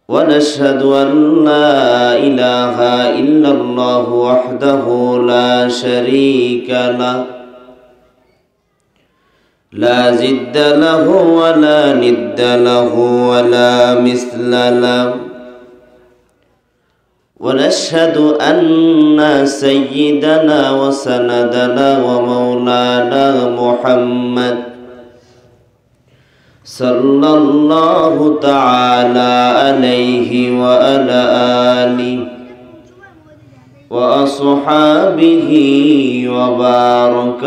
ونشهد أن لا إله إلا الله وحده لا شريك له لا ضد له ولا ند له ولا مثل له ونشهد أن سيدنا وسندنا ومولانا محمد صلى الله تعالى عليه وعلى آله وأصحابه وبارك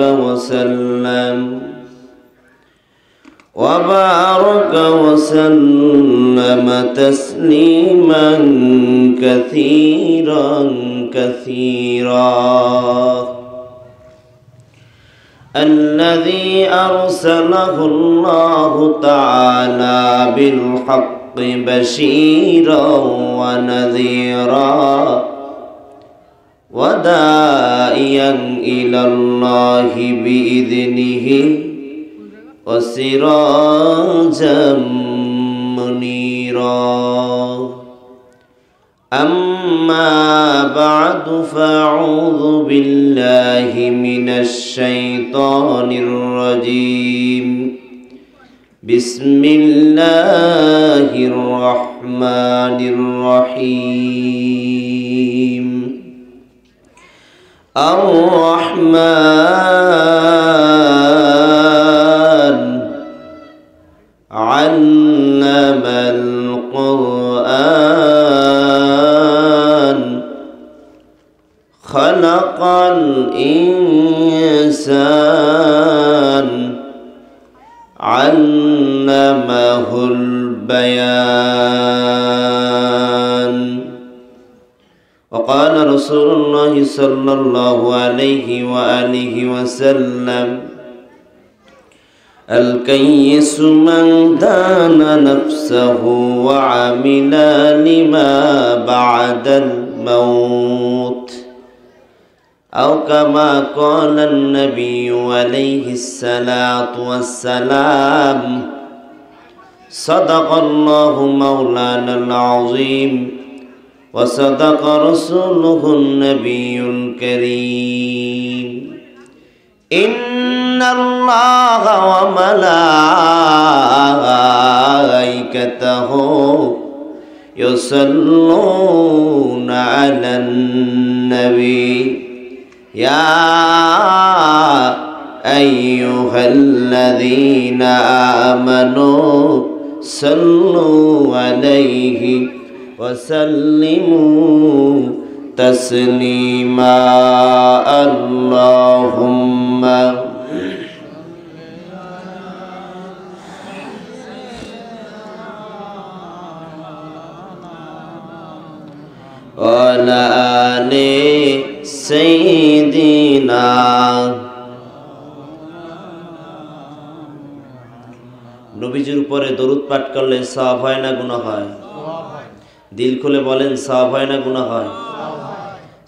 وسلم تسليما كثيرا الذي أرسله الله تعالى بالحق بشيرا ونذيرا وداعيا إلى الله بإذنه وسراجا منيرا أما بعد فأعوذ بالله من الشيطان الرجيم بسم الله الرحمن الرحيم الرحمن علم القرآن خلق الإنسان علمه البيان وقال رسول الله صلى الله عليه وآله وسلم الكيس من دان نفسه وعمل لما بعد الموت أو كما قال النبي عليه الصلاة والسلام صدق الله مولانا العظيم وصدق رسوله النبي الكريم إن الله وملائكته يصلون على النبي يا أيها الذين آمنوا صلوا عليه وسلموا تسليما اللهم وعلى آل سيدنا নবীজির উপরে দরুদ পাঠ করলে সওয়াব হয় না গুনাহ হয়? দিল খুলে বলেন সওয়াব হয় না গুনাহ হয়?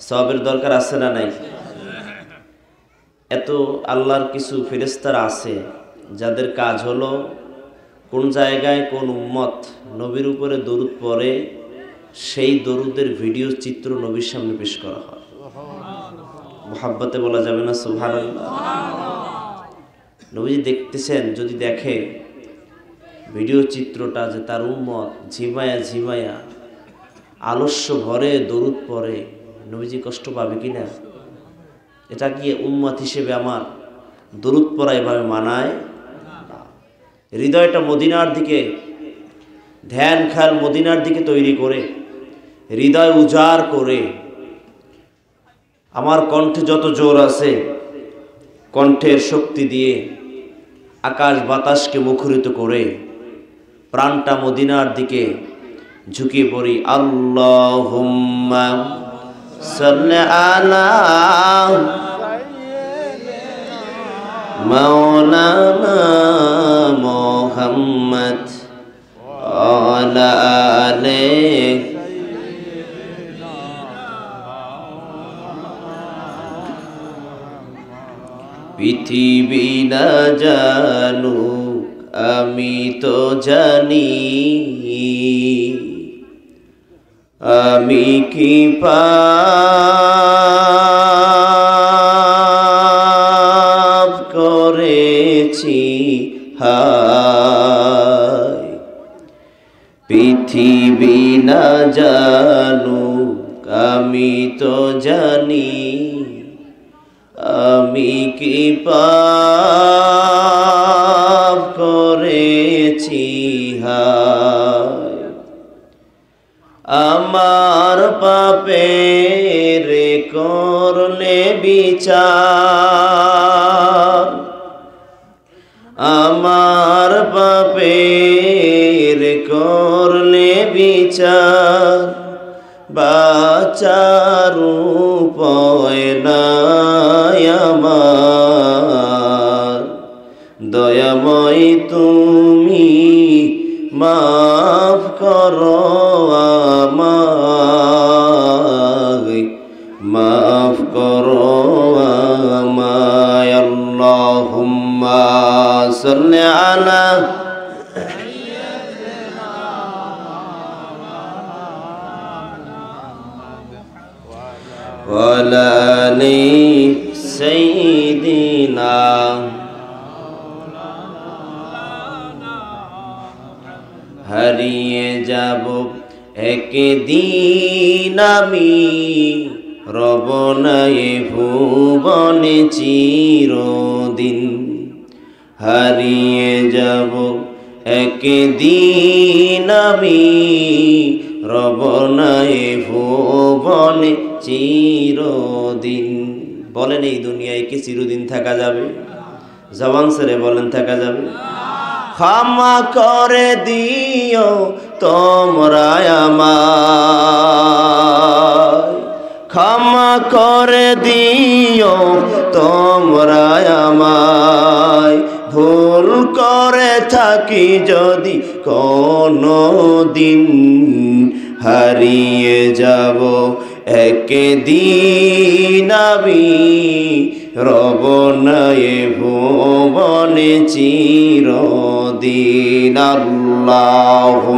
সওয়াবের দরকার আছে না নাই? এত আল্লাহর কিছু ফেরেশতারা আছে যাদের কাজ হলো কোন জায়গায় কোন উম্মত নবীর উপরে দরুদ পড়ে সেই দরুদের ভিডিও চিত্র নবীর সামনে পেশ করা হয়। মুহাব্বতে বলা যাবে না সুবহানাল্লাহ? নবীজি দেখতেছেন, যদি দেখে ভিডিও চিত্রটা যে তার উম্মত ঝিমায়া ঝিমায়া আলস্য ভরে দরুদ পড়ে, নবীজি কষ্ট পাবে কিনা? এটা কি উম্মত হিসেবে আমার দরুদ পড়া এভাবে মানায়? হৃদয়টা মদিনার দিকে, ধ্যান খেয়াল মদিনার দিকে তৈরি করে, হৃদয় উজাড় করে, আমার কণ্ঠে যত জোর আছে কণ্ঠের শক্তি দিয়ে আকাশ বাতাসকে মুখরিত করে প্রাণটা মদিনার দিকে ঝুঁকিয়ে পড়ি। আল্লাহুম্মা সাল্লি আলা মাওলানা মুহাম্মদ ওয়ালা আলিহি পৃথিবী না জানুক আমি তো জানি, আমি কি পাপ করেছি হায়, পৃথিবী না জানুক আমি তো জানি, আমি কি পাপ করেছি হায়। আমার পাপের করলে বিচার, আমার পাপের করলে বিচার, বাঁচার উপায় নাই আমার। দয়াময় তুমি মাফ করো আমায়, মাফ করো আমায়। আল্লাহুম্মা সাল্লি আলা ওয়ালা আলি সাইয়্যিদিনা। হারিয়ে যাব একদিন আমি, রব নাই ভুবনে চিরদিন। হারিয়ে যাব একদিন আমি, রব নাই ভুবনে চিরদিন। বলেন এই দুনিয়ায় কি চিরদিন থাকা যাবে? জবান ছেড়ে বলেন থাকা যাবে? ক্ষমা করে দিও তোমরা আমায়, ক্ষমা করে দিও তোমরা আমায়। ভুল করে থাকি যদি কোনো দিন, হারিয়ে যাব একদিন আমি, রব নাই ভুবনে চিরদিন। আল্লাহুম্মা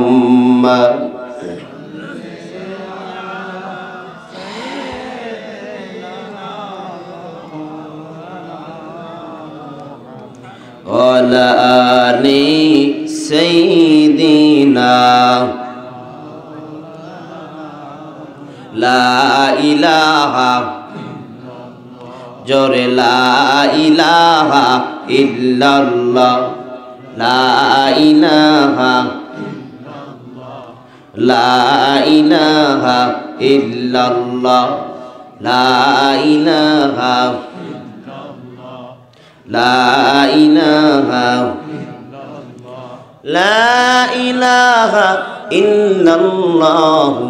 ওয়ালা আলি সাইয়্যিদিনা। লা ইলাহা, জোরে লা ইলাহা ইল্লাল্লাহ, লা ইলাহা, লা ইলাহা ইল্লাল্লাহ, লা ইলাহা, লা ইলাহা, লা ইলাহা ইল্লাল্লাহু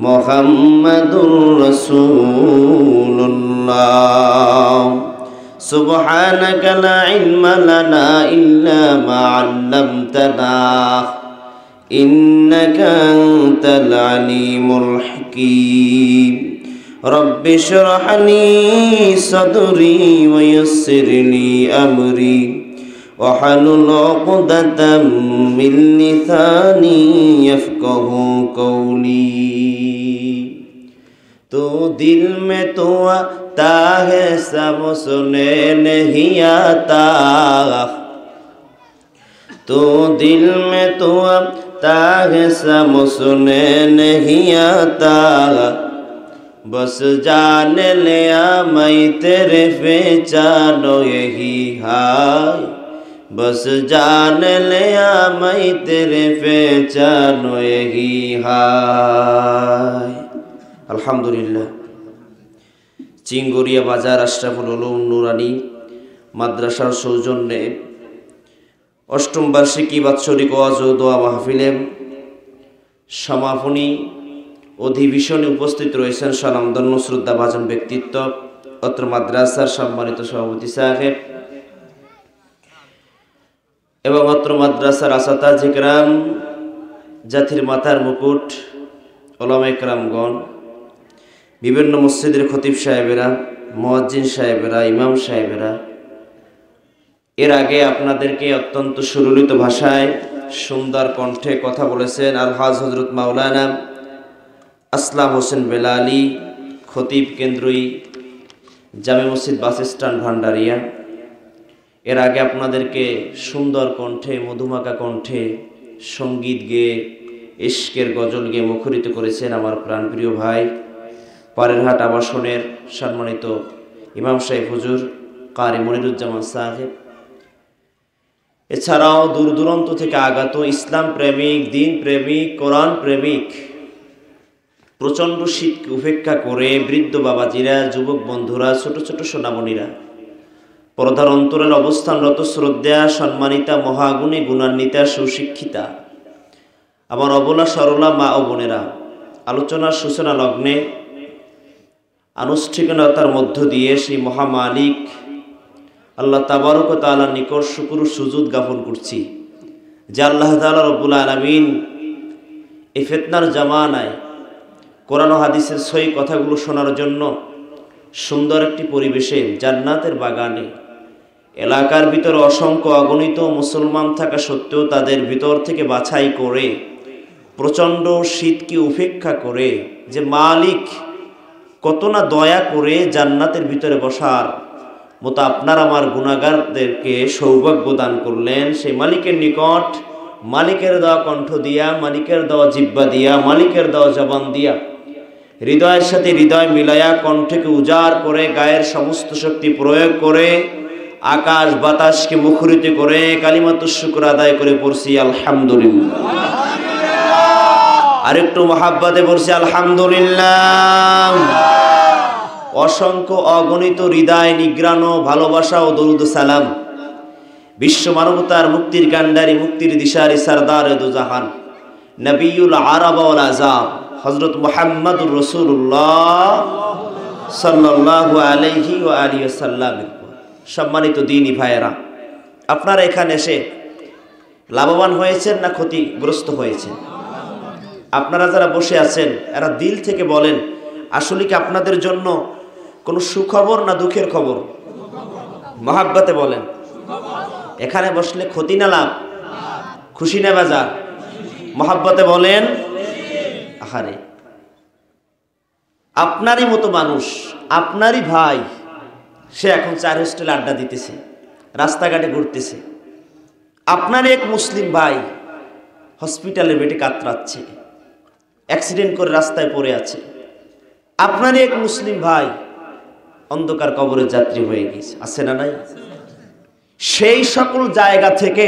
মুহাম্মাদুর রাসূলুল্লাহ। সুবহানাকা লা ইলমা লানা ইল্লা মা 'আল্লামতানা ইন্নাকা আনতাল আলিমুল হাকীম। রব্বি ইশরাহ লি সাদরি ওয়া ইয়াসসির লি আমরি ওয়াহলুল 'উকদাতাম মিন লিসানি ইয়াফকাহু কওলি। तो दिल में तो आता है सब सुने नहीं आता, तो दिल में तो आता है सब सुने नहीं आता। बस जान लिया मैं तेरे पहचानो यही हाय, बस जान लिया मैं तेरे पहचानो यही हाय। আলহামদুলিল্লাহ। চিঙ্গরিয়া বাজার আশরাফুল উলুম নুরানি মাদ্রাসার সৌজন্যে অষ্টম বার্ষিকী বাৎসরিক ওয়াজ ও দোয়া মাহফিলে সমাপনী অধিবেশনে উপস্থিত রয়েছেন স্বনামধন্য শ্রদ্ধাভাজন ব্যক্তিত্ব অত্র মাদ্রাসার সম্মানিত সভাপতি সাহেব এবং অত্র মাদ্রাসার আসাতাজ ইকরাম, জাতির মাথার মুকুট, ওলামায়ে কেরামগণ, বিভিন্ন মসজিদের খতিব সাহেবেরা, মুয়াজ্জিন সাহেবেরা, ইমাম সাহেবেরা। এর আগে আপনাদেরকে অত্যন্ত সুললিত ভাষায় সুন্দর কণ্ঠে কথা বলেছেন আলহাজ হযরত মাওলানা আসলাম হোসেন বেলালি, খতিব কেন্দ্রই, জামে মসজিদ বাস স্ট্যান্ড ভান্ডারিয়া। এর আগে আপনাদেরকে সুন্দর কণ্ঠে, মধুমাখা কণ্ঠে সঙ্গীত গেয়ে, ইশকের গজল গেয়ে মুখরিত করেছেন আমার প্রাণপ্রিয় ভাই, পারেরহাট আবাসনের সম্মানিত ইমাম সাহেব হুজুর কারি মনিরুজ্জামান সাহেব। এছাড়াও দূর দূরান্ত থেকে আগত ইসলাম প্রেমিক, দিন প্রেমিক, কোরআন প্রেমিক, প্রচণ্ড শীতকে উপেক্ষা করে বৃদ্ধ বাবাজিরা, যুবক বন্ধুরা, ছোট ছোট সোনামণিরা, পর্দার অন্তরের অবস্থানরত শ্রদ্ধা সম্মানিতা, মহাগুণী, গুণান্বিতা, সুশিক্ষিতা আমার অবলা সরলা মা ও বোনেরা, আলোচনার সূচনা লগ্নে আনুষ্ঠানিকতার মধ্য দিয়ে সেই মহামালিক আল্লাহ তাবারক ওয়া তাআলার নিকট শুকর সুজুদ জ্ঞাপন করছি যে আল্লাহ তাআলা রব্বুল আলামিন এই ফিতনার জামানায় কোরআন ও হাদিসের সহি কথাগুলো শোনার জন্য সুন্দর একটি পরিবেশে, জান্নাতের বাগানে, এলাকার ভিতরে অসংখ্য অগণিত মুসলমান থাকা সত্ত্বেও তাদের ভিতর থেকে বাছাই করে প্রচণ্ড শীতকে উপেক্ষা করে যে মালিক কত না দয়া করে জান্নাতের ভিতরে বসার মতো আপনার আমার গুনাহগারদেরকে সৌভাগ্য দান করলেন, সেই মালিকের নিকট মালিকের দেওয়া কণ্ঠ দিয়া, মালিকের দেওয়া জিহ্বা দিয়া, মালিকের দেওয়া জবান দিয়া, হৃদয়ের সাথে হৃদয় মিলায়া, কণ্ঠকে উজাড় করে, গায়ের সমস্ত শক্তি প্রয়োগ করে, আকাশ বাতাসকে মুখরিত করে কালিমাতুশ শুকর আদায় করে পড়ছি আলহামদুলিল্লাহ। আরেকটু মহাব্বতে পড়ছি আলহামদুলিল্লাহ। অসংখ্য অগণিত হৃদয় নিগ্রানো ভালোবাসা ও দরুদ সালাম বিশ্ব মানবতার মুক্তির কান্ডারি, মুক্তির দিশারি, সরদার দু জাহান, নবিউল আরব ওয়াল আজাম, হযরত মুহাম্মদুর রাসূলুল্লাহ সাল্লাল্লাহু আলাইহি ওয়া আলিহি ওয়াসাল্লাম। সম্মানিত দ্বীনি ভাইয়েরা, আপনারা এখানে এসে লাভবান হয়েছেন না ক্ষতিগ্রস্ত হয়েছেন? আপনারা যারা বসে আছেন এরা দিল থেকে বলেন, আসলে কি আপনাদের জন্য কোনো সুখবর না দুঃখের খবর? মহাব্বতে বলেন, এখানে বসলে ক্ষতি না লাভ? খুশি না বাজার? মহাব্বতে বলেন। আহারে, আপনারই মতো মানুষ, আপনারই ভাই, সে এখন 4 হোস্টেলে আড্ডা দিতেছে, রাস্তাঘাটে ঘুরতেছে। আপনারই এক মুসলিম ভাই হসপিটালের বেডে কাতরাচ্ছে, অ্যাক্সিডেন্ট করে রাস্তায় পড়ে আছে। আপনারই এক মুসলিম ভাই অন্ধকার কবরের যাত্রী হয়ে গেছে, আছে না নাই? সেই সকল জায়গা থেকে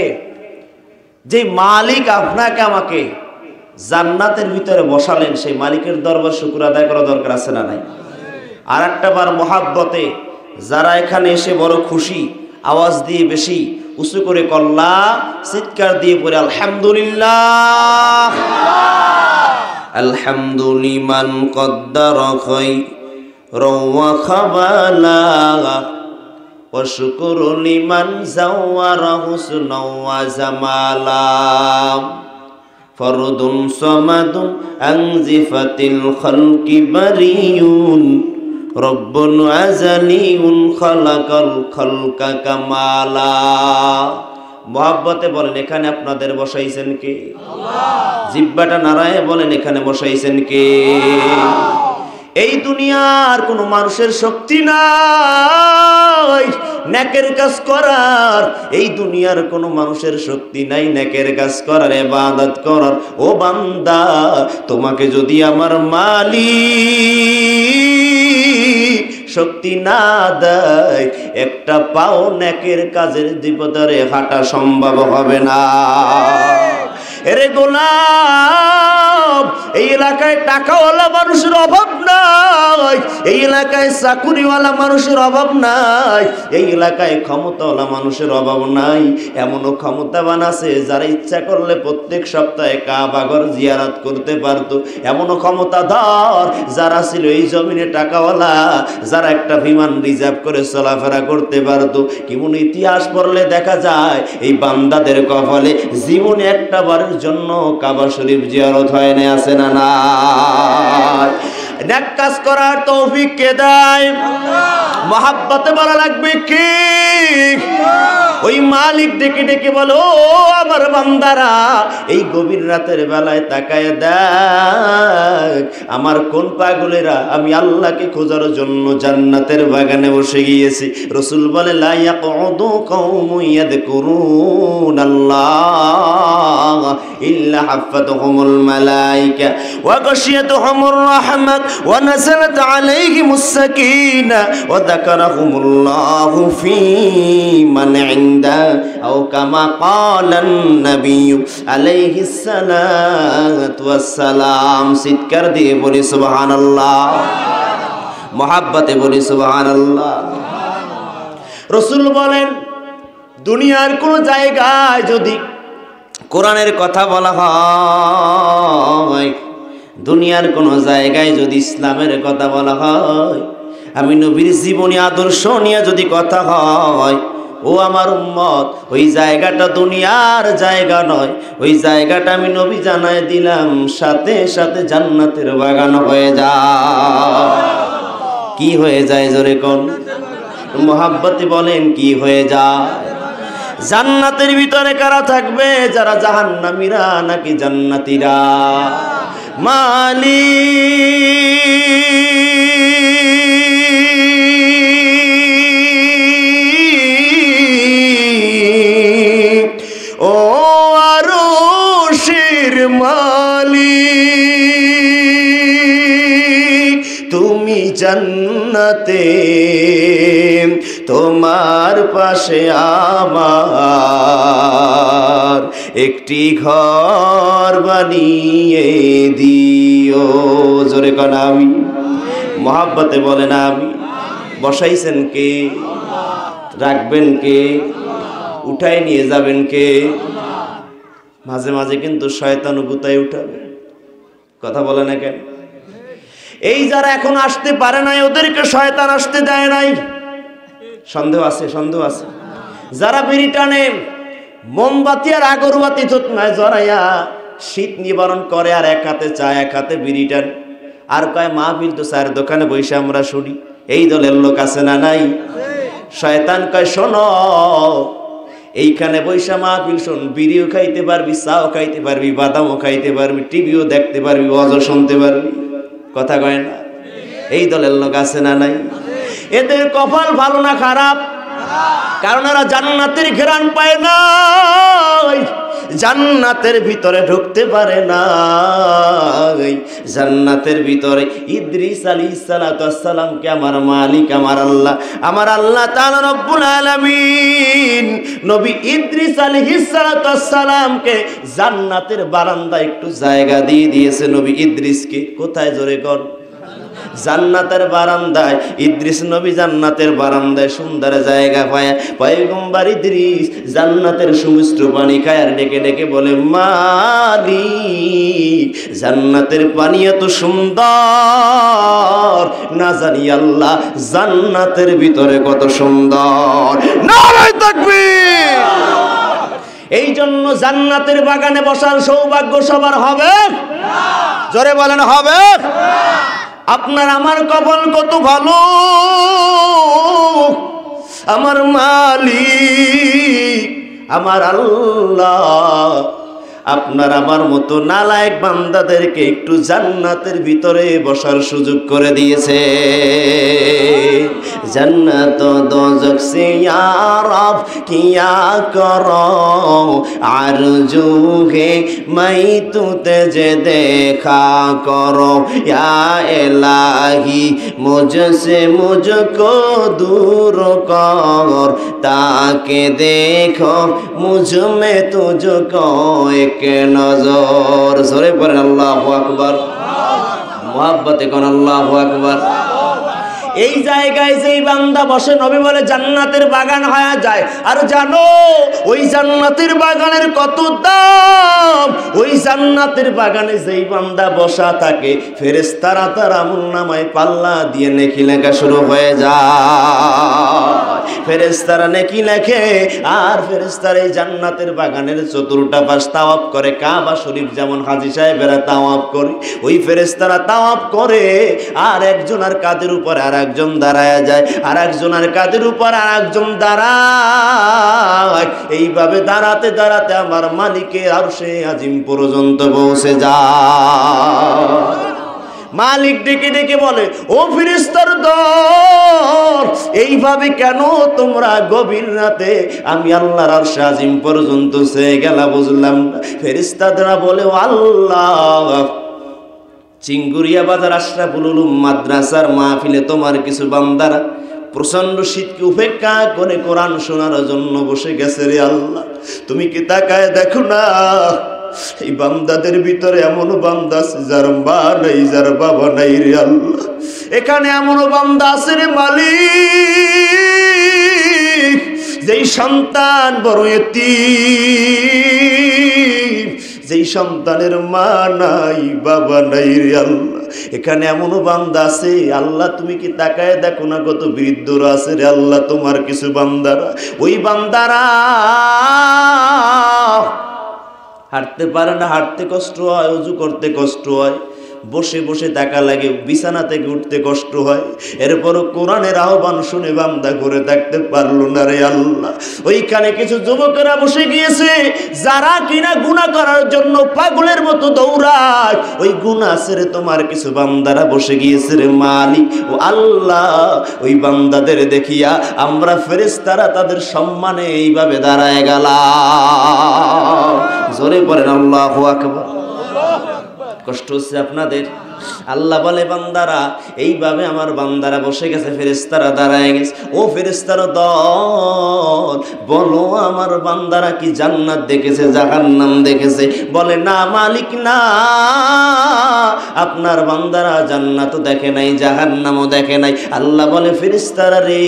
যে মালিক আপনাকে আমাকে জান্নাতের ভিতরে বসালেন, সেই মালিকের দরবার শুকর আদায় করা দরকার, আছে না নাই? আর একটা বার মহাব্বতে যারা এখানে এসে বড় খুশি, আওয়াজ দিয়ে বেশি উঁচু করে কল্লা চিৎকার দিয়ে পড়ে আলহামদুলিল্লাহ। আলহামদুলিমান কদ্দারা খায়রা ওয়া খাবালা ওয়া শুকরু লিমান যাওয়ারা হুসনা ওয়া জামালা ফরদুন সামাদুন আনজিফাতিল খালকি বারিয়ুন রব্বুন আজালিউন খালাকাল খালকা কামালা। মহাব্বতে বলেন, এখানে আপনাদের বসাইছেন কে? আল্লাহ। জিহ্বাটা নাড়ায় বলেন, এখানে বসাইছেন কে? এই দুনিয়ার কোনো মানুষের শক্তি নাই নেকের কাজ করার, এই দুনিয়ার কোনো মানুষের শক্তি নাই নেকের কাজ করার, ইবাদত করার। ও বান্দা, তোমাকে যদি আমার মালিক শক্তি না দেয়, একটা পাও নেকের কাজের দিপদারে হাঁটা সম্ভব হবে না। এরে গোলাম, এই এলাকায় টাকাওয়ালা মানুষের অভাব নাই, এই এলাকায় চাকুরিওয়ালা মানুষের অভাব নাই, এই এলাকায় ক্ষমতাওয়ালা মানুষের অভাব নাই। এমনও ক্ষমতাবান আছে যারা ইচ্ছা করলে প্রত্যেক সপ্তাহে কাবাঘর জিয়ারত করতে পারতো। এমনও ক্ষমতাধর যারা ছিল এই জমিনে টাকাওয়ালা, যারা একটা বিমান রিজার্ভ করে চলাফেরা করতে পারতো। কেমন ইতিহাস পড়লে দেখা যায় এই বান্দাদের কপালে জীবনে একটা বারের জন্য কাবা শরীফ জিয়ারত হয় না, আছে না নাই? নেক কাজ করার তৌফিক কে দেয়? মহাব্বতে বলা লাগবে কি? ওই মালিক ডেকে ডেকে বলো, আমার বান্দারা এই গভীর রাতের বেলায় তাকায় দেখ আমার কোন পাগলেরা আমি আল্লাহকে খোঁজার জন্য জান্নাতের বাগানে বসে গিয়েছি। রাসূল বলে লা ইয়াকুদু কওমুন ইয়াযকুরুনাল্লাহ ইল্লা হাফাতুহুমুল মালায়েকা ওয়া গাশিয়াতুহুমুর রাহমাত ওয়া নাযালাত আলাইহিমুস সাকিনা ওয়া যাকারাহুমুল্লাহু ফী মান ইনদা আও কামা ক্বালান নবিয়্যু আলাইহিস সালাতু ওয়াস সালাম। চিৎকার দিয়ে বলি সুবহানাল্লাহ, মহাব্বতে বলি সুবহানাল্লাহ। রাসূল বলেন দুনিয়ার কোন জায়গায় যদি কোরআনের কথা বলা হয়, দুনিয়ার কোন জায়গায় যদি ইসলামের কথা বলা হয়, আমি নবীর জীবনী আদর্শ নিয়ে যদি কথা হয়, ও আমার উম্মত ওই জায়গাটা দুনিয়ার জায়গা নয়, ওই জায়গাটা আমি নবী জানায় দিলাম সাথে সাথে জান্নাতের বাগান হয়ে যায়। কি হয়ে যায় জোরে কোন? মহাব্বতে বলেন কি হয়ে যায়? জান্নাতের ভিতরে কারা থাকবে? যারা জাহান্নামীরা নাকি জান্নাতীরা? মালিক ও আরশের মালিক, তুমি জান্নাতে তোমার পাশে আমার একটি ঘর বানিয়ে দিও। জোরে কোন আমি? মহাব্বতে বলেন আমি। বসাইছেন কে? রাখবেন কে? উঠায় নিয়ে যাবেন কে? মাঝে মাঝে কিন্তু শয়তান গুতায় উঠাবে। কথা বলে না কেন? এই যারা এখন আসতে পারে নাই ওদেরকে শয়তান আসতে দেয় নাই। সন্দেহ আছে? সন্দেহ আছে? যারা বিড়ি টানে, মোমবাতি আর আগরবাতি থতনায় জড়াইয়া শীত নিবারণ করে, আর এক হাতে চা এক হাতে বিড়ি টান, আর কয় মাহফিল তো চায়ের দোকানে বসে আমরা শুনি। এই দলের লোক আছে না নাই? শয়তান কয় শোনো, এইখানে বৈশা মাহফিল শোন, বিড়িও খাইতে পারবি, চাও খাইতে পারবি, বাদামও খাইতে পারবি, টিভিও দেখতে পারবি, ওয়াজও শুনতে পারবি। কথা কয় না? এই দলের লোক আছে না নাই? এদের কপাল ভালো না খারাপ? কারণ এরা জান্নাতের ঘ্রাণ পায় না, জান্নাতের ভিতরে ঢুকতে পারে না। জান্নাতের ভিতরে ইদ্রিস আলাইহিস সালাতু ওয়াস সালামকে আমার মালিক আমার আল্লাহ তাআলা রব্বুল আলামিন নবী ইদ্রিস আলাইহিস সালাতু ওয়াস সালামকে জান্নাতের বারান্দায় একটু জায়গা দিয়ে দিয়েছে। নবী ইদ্রিসকে কোথায়? জোরে কর। জান্নাতের বারান্দায়। ইদ্রিস নবী জান্নাতের বারান্দায় সুন্দর জায়গা পায়। পয়গম্বর ইদ্রিস জান্নাতের সুমিষ্ট পানি খায় আর ডেকে ডেকে বলে, মালিক জান্নাতের পানি এত সুন্দর, না জানি আল্লাহ জান্নাতের ভিতরে কত সুন্দর। নারায়ে তাকবীর। এই জন্য জান্নাতের বাগানে বসার সৌভাগ্য সবার হবে? জোরে বলেন হবে? আপনার আমার কপাল কত ভালো, আমার মালিক আমার আল্লাহ আপনার আমার মতো নালায়েক বান্দাদেরকে একটু জান্নাতের ভিতরে বসার সুযোগ করে দিয়েছে। জান্নাত দোজখ সে ইয়া রব কিয়া করো আরজু হে মাই তুতে যে দেখা করো, ইয়া ইলাহি মুঝসে মুঝকো দূর কর, তাকে দেখো মুঝ মে তুঝকো এক নজর। জোরে পড়েন আল্লাহু আকবার, মুহাব্বতে কোন আল্লাহু আকবার। এই জায়গায় যেই বান্দা বসে নবী বলে জান্নাতের বাগান হয়ে যায়। আর জানো ওই জান্নাতের বাগানের কত দাম? ওই জান্নাতের বাগানে যেই বান্দা বসা থাকে ফেরেশতারা তার আমলনামায় পাল্লা দিয়ে নেকি লেখা শুরু হয়ে যায়। ফেরেশতারা নেকি লেখে আর ফেরেশতারা এই জান্নাতের বাগানের চতুর্থা পাশ তাওয়াফ করে। কাবা শরীফ যেমন হাজী সাহেবেরা তাওয়াফ করে, ওই ফেরেশতারা তাওয়াফ করে আর একজনের কাঁধের উপর আর একজন দাঁড়ায় যায়, আর একজনের কাঁধের উপর আর একজন দাঁড়ায়। এইভাবে দাঁড়াতে দাঁড়াতে আমার মালিকের আরশে আজিম পর্যন্ত পৌঁছে যায়। মালিক ডেকে ডেকে বলে, ও ফেরেশতার দল, এইভাবে কেন তোমরা গভীর রাতে আমি আল্লাহর আরশে আজিম পর্যন্ত চেয়ে গেলা বুঝলাম না। ফেরেশতারা বলে, ও আল্লাহ, চিঙ্গুরিয়া বাজার আশরাফুল উলুম মাদ্রাসার মাহফিলে তোমার কিছু বান্দারা প্রচন্ড শীতকে উপেক্ষা করে কোরআন শোনার জন্য বসে গেছে রে আল্লাহ। তুমি কি তাকায় দেখো না, এই বান্দাদের ভিতরে এমনও বান্দা আছে যার মা নাই, যার বাবা নাই রে আল্লাহ। এখানে এমনও বান্দা আছে রে মালিক, যেই সন্তান বড় এতিম, যেই সন্তানের মা নাই, বাবা নাই রে আল্লাহ। এখানে এমনও বান্দা আছে আল্লাহ, তুমি কি তাকায় দেখো না কত বৃদ্ধরা আছে রে আল্লাহ তোমার কিছু বান্দারা। ওই বান্দারা হাঁটতে পারে না, হাঁটতে কষ্ট হয়, ওযু করতে কষ্ট হয়, বসে বসে টাকা লাগে, বিছানা থেকে উঠতে কষ্ট হয়, এরপরও কোরআনের আহ্বান শুনে বান্দা করে থাকতে পারলো না রে আল্লাহ। ওইখানে কিছু যুবকেরা বসে গিয়েছে যারা কিনা গুনাহ করার জন্য পাগলের মতো দৌড়ায়। ওই গুনাহ ছেড়ে তোমার কিছু বান্দারা বসে গিয়েছে রে মালিক। ও আল্লাহ, ওই বান্দাদের দেখিয়া আমরা ফেরেশতারা তাদের সম্মানে এইভাবে দাঁড়ায় গেলাম। জোরে পড়েন আল্লাহু আকবার। কষ্ট হচ্ছে আপনাদের? আল্লাহ বলে বান্দারা এইভাবে আমার বান্দারা বসে গেছে, ফেরেশতারা দাঁড়ায় গেছে। ও ফেরেশতার দল, বলো আমার বান্দারা কি জান্নাত দেখেছে, জাহান্নাম দেখেছে? বলে না মালিক, না, আপনার বান্দারা জান্নাতও দেখে নাই, জাহান্নামও দেখে নাই। আল্লাহ বলে ফেরেশতারা রে,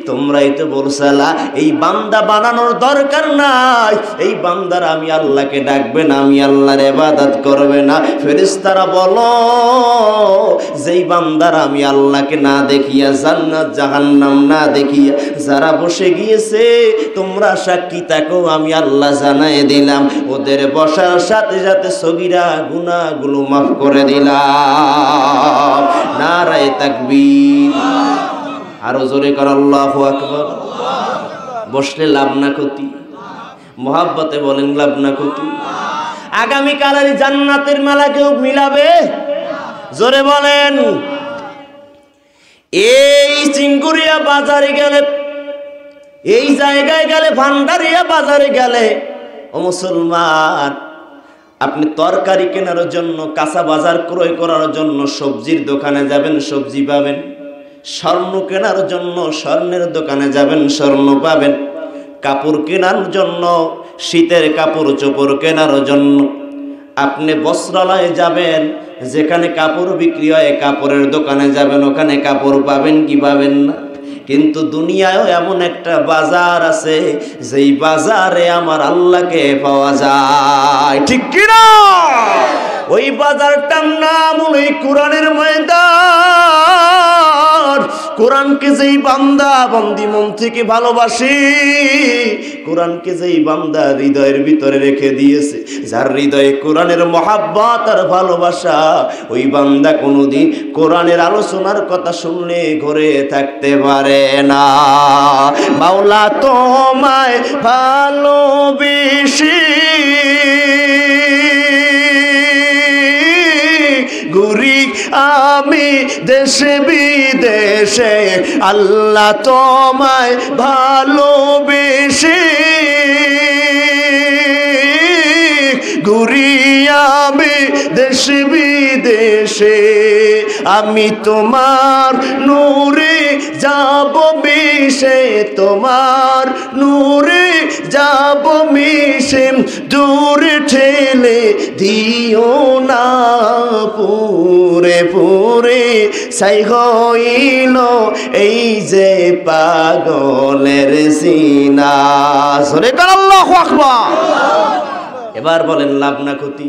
তোমরাই তো বলছালা এই বান্দা বানানোর দরকার নাই, এই বান্দারা আমি আল্লাহকে ডাকবে না, আমি আল্লাহর ইবাদত করবে না। ফেরেশতারা বলো, যেই বান্দারা আমি আল্লাহকে না দেখিয়া, জান্নাত জাহান্নাম না দেখিয়া যারা বসে গিয়েছে, তোমরা সাক্ষী থাকো, আমি আল্লাহ জানাই দিলাম ওদের বসার সাথে সাথে সগীরা গুনাহগুলো মাফ করে দিলাম। নারায়ে তাকবীর, আরো জোরে কর আল্লাহু আকবার। বসলে লাভ না ক্ষতি? মহাব্বতে বলেন লাভ না ক্ষতি? আগামীকালের জান্নাতের মেলা কেউ মিলাবে? জোরে বলেন। এই চিঙ্গুরিয়া বাজারে গেলে, এই জায়গায় গেলে, ভান্ডারিয়া বাজারে গেলে, ও মুসলমান, আপনি তরকারি কেনার জন্য, কাঁচা বাজার ক্রয় করার জন্য সবজির দোকানে যাবেন, সবজি পাবেন। স্বর্ণ কেনার জন্য স্বর্ণের দোকানে যাবেন, স্বর্ণ পাবেন। কাপড় কেনার জন্য, শীতের কাপড় চোপড় কেনার জন্য আপনি বস্ত্রালয়ে যাবেন, যেখানে কাপড় বিক্রি হয় কাপড়ের দোকানে যাবেন, ওখানে কাপড় পাবেন কি পাবেন না। কিন্তু দুনিয়ায়ও এমন একটা বাজার আছে, যেই বাজারে আমার আল্লাহকে পাওয়া যায়, ঠিক কিনা? ওই বাজারটার নাম হলো কোরআনের ময়দান। কোরআনকে যেই বান্দা বন্দি মন থেকে ভালোবাসি, কোরআনকে যেই বান্দা হৃদয়ের ভিতরে রেখে দিয়েছে, যার হৃদয়ে কোরআনের মহাব্বত আর ভালোবাসা, ওই বান্দা কোনোদিন কোরআনের আলোচনার কথা শুনলে ঘরে থাকতে পারে না। মাওলা তোমায় ভালোবেসে ঘুরি আমি দেশে বিদেশে, আল্লাহ তোমায় ভালোবেসে ঘুরি আমি দেশ বিদেশে, আমি তোমার নূরে যাব মিশে, তোমার নূরে যাব মিশে, দূর ঠেলে দিও না পুরে পুরে ছাই হইল এই যে পাগলের সিনা। সরে কার আল্লাহু আকবার। এবার বলেন লাভ না ক্ষতি?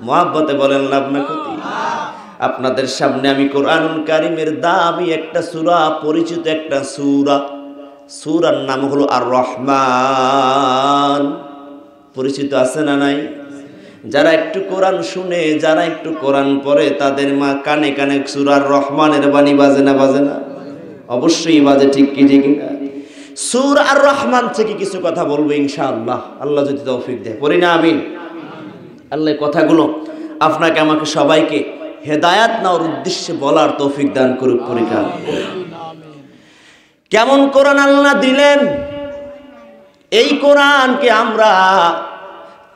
মুহাব্বতে বলেন লাভ না ক্ষতি? আপনাদের সামনে আমি কোরআনুল কারীমের দামি একটা সূরা, পরিচিত একটা সূরা, সূরার নাম হলো আর রহমান। পরিচিত আছে না নাই? যারা একটু কোরআন শুনে, যারা একটু কোরআন পড়ে, তাদের মা কানে কানে সূরার রহমানের বাণী বাজে না? বাজে না? অবশ্যই বাজে। ঠিক কি ঠিক না? সূরা আর রহমান থেকে কিছু কথা বলবো ইনশাআল্লাহ, আল্লাহ যদি তৌফিক দেয়। পড়ি না আমিন? আল্লাহ কথাগুলো আপনাকে আমাকে সবাইকে হেদায়াত নেওয়ার উদ্দেশ্যে বলার তৌফিক দান করুক। পরীক্ষা কেমন কোরআন আল্লাহ দিলেন। এই কোরআনকে আমরা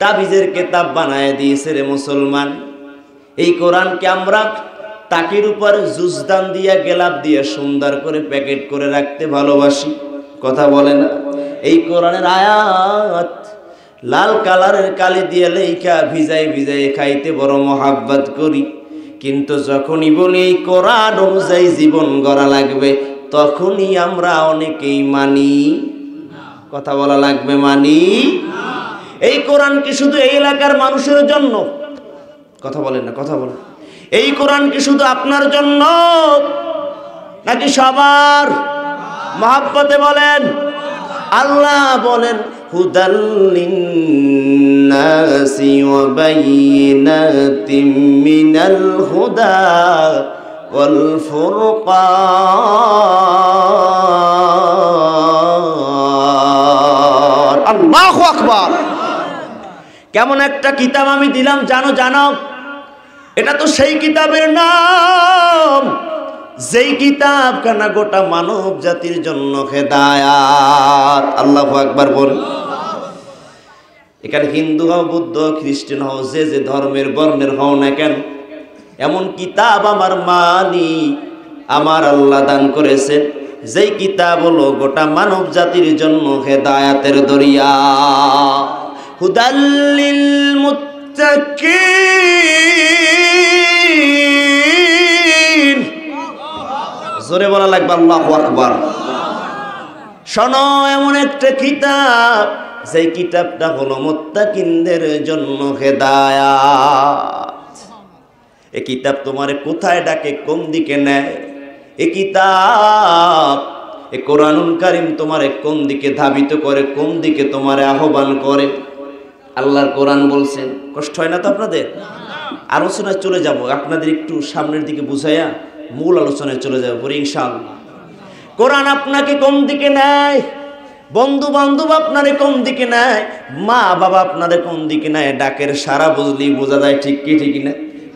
তাবিজের কিতাব বানায় দিয়েছে রে মুসলমান। এই কোরআনকে আমরা তাকির উপর জুজদান দিয়া, গেলাপ দিয়ে সুন্দর করে প্যাকেট করে রাখতে ভালোবাসি। কথা বলে না? এই কোরআনের আয়াত লাল কালারের কালি দিয়ে লেখা ভিজাই ভিজাই খাইতে বড় মহাব্বত করি, কিন্তু যখনই বলি এই কোরআন অনুযায়ী জীবন গড়া লাগবে, তখনই আমরা অনেকেই মানি। কথা বলা লাগবে, মানি। এই কোরআন কি শুধু এই এলাকার মানুষের জন্য? কথা বলেন না? কথা বলেন। এই কোরআন কি শুধু আপনার জন্য নাকি সবার? মহাব্বতে বলেন। আল্লাহ বলেন হুদাল লিন্নাসি ওয়া বাইয়িনাতিম মিনাল হুদা ওয়াল ফুরকান। আল্লাহু আকবার। কেমন একটা কিতাব আমি দিলাম জানো? জানো এটা তো সেই কিতাবের নাম যেই কিতাব কানা গোটা মানব জাতির জন্য হেদায়াত। আল্লাহু আকবার বল। এখানে হিন্দু হও, বুদ্ধ, খ্রিস্টান হও, যে যে ধর্মের বর্ণের হও না কেন, এমন কিতাব আমার মালিক আমার আল্লাহ দান করেছেন, যেই কিতাব হলো গোটা মানব জাতির জন্য হেদায়াতের দরিয়া। হুদাল্লিল মুত্তাকিন। জোরে বলা লাগবে আল্লাহু আকবার। শোনো, এমন একটা কিতাব, যেই কিতাবটা হলো মুত্তাকিনদের জন্য হেদায়াত। এই কিতাব তোমারে কোথায় ডাকে, কোন দিকে নেয়? এই কিতাব, এই কোরআনুল কারীম তোমারে কোন দিকে ধাবিত করে, কোন দিকে তোমারে আহ্বান করে? আল্লাহর কোরআন বলছেন। কষ্ট হয় না তো আপনাদের? আলোচনায় চলে যাব, আপনাদের একটু সামনের দিকে বুঝাইয়া মূল আলোচনায় চলে যাবো পরে ইনশাআল্লাহ। কোরআন আপনাকে কোন দিকে নেয়? বন্ধু বান্ধব আপনারে কোন দিকে নেয়? মা বাবা আপনারে কোন দিকে নেয়? ডাকের সারা বুঝলেই বোঝা যায়। ঠিক কি ঠিক না?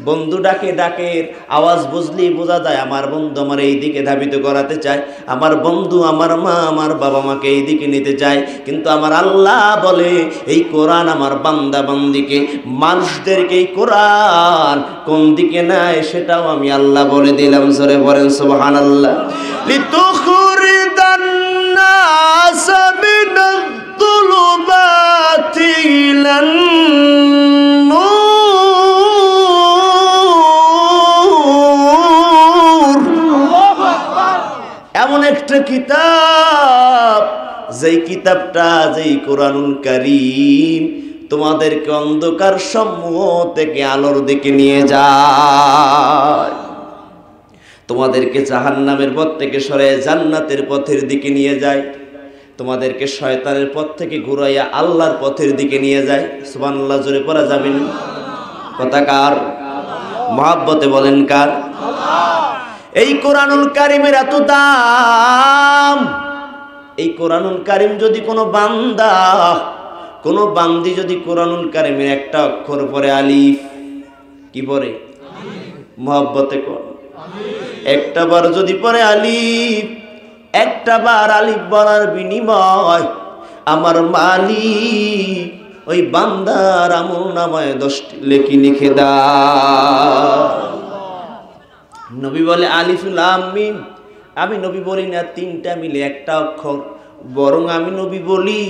বন্ধু ডাকের আওয়াজ বুঝলেই বোঝা যায় আমার বন্ধু আমার এই দিকে ধাবিত করাতে চায়, আমার বন্ধু আমার মা আমার বাবা মাকে এই দিকে নিতে চায়। কিন্তু আমার আল্লাহ বলে এই কোরআন আমার বান্দা বান্দিকে, মানুষদেরকে এই কোরআন কোন দিকে নেয় সেটাও আমি আল্লাহ বলে দিলাম। জোরে বলেন সুবহানাল্লাহ। লিতুখরিজান নাস মিনাজ-যুলুমাতি ইলান এমন একটা কিতাব, যেই কিতাবটা, যেই কোরআনুল কারীম তোমাদেরকে অন্ধকার সমূহ থেকে আলোর দিকে নিয়ে যায়, তোমাদেরকে জাহান্নামের পথ থেকে সরাইয়া জান্নাতের পথের দিকে নিয়ে যায়, তোমাদেরকে শয়তানের পথ থেকে ঘুরাইয়া আল্লাহর পথের দিকে নিয়ে যায়। সুবহানাল্লাহ জোরে পড়া যাবে না? কথা কার? মহাব্বতে বলেন কার? এই কোরআনুল কারীমের এত দাম। এই কোরআনুল কারীম যদি কোনো বান্দা, কোনো বান্দি যদি কোরআনুল কারীমের একটা অক্ষর পরে আলিফ, কি পরে? মহব্বতে কর। একটা বার যদি পরে আলিফ, একটা বার আলিফ বলার বিনিময় আমার মালিক ওই বান্দার আমলনামায় 10টি নেকি লিখে দাও। নবী বলে আলিফ লাম মিম। আমি নবী বলি না 3টা মিলে একটা অক্ষর, বরং আমি নবী বলি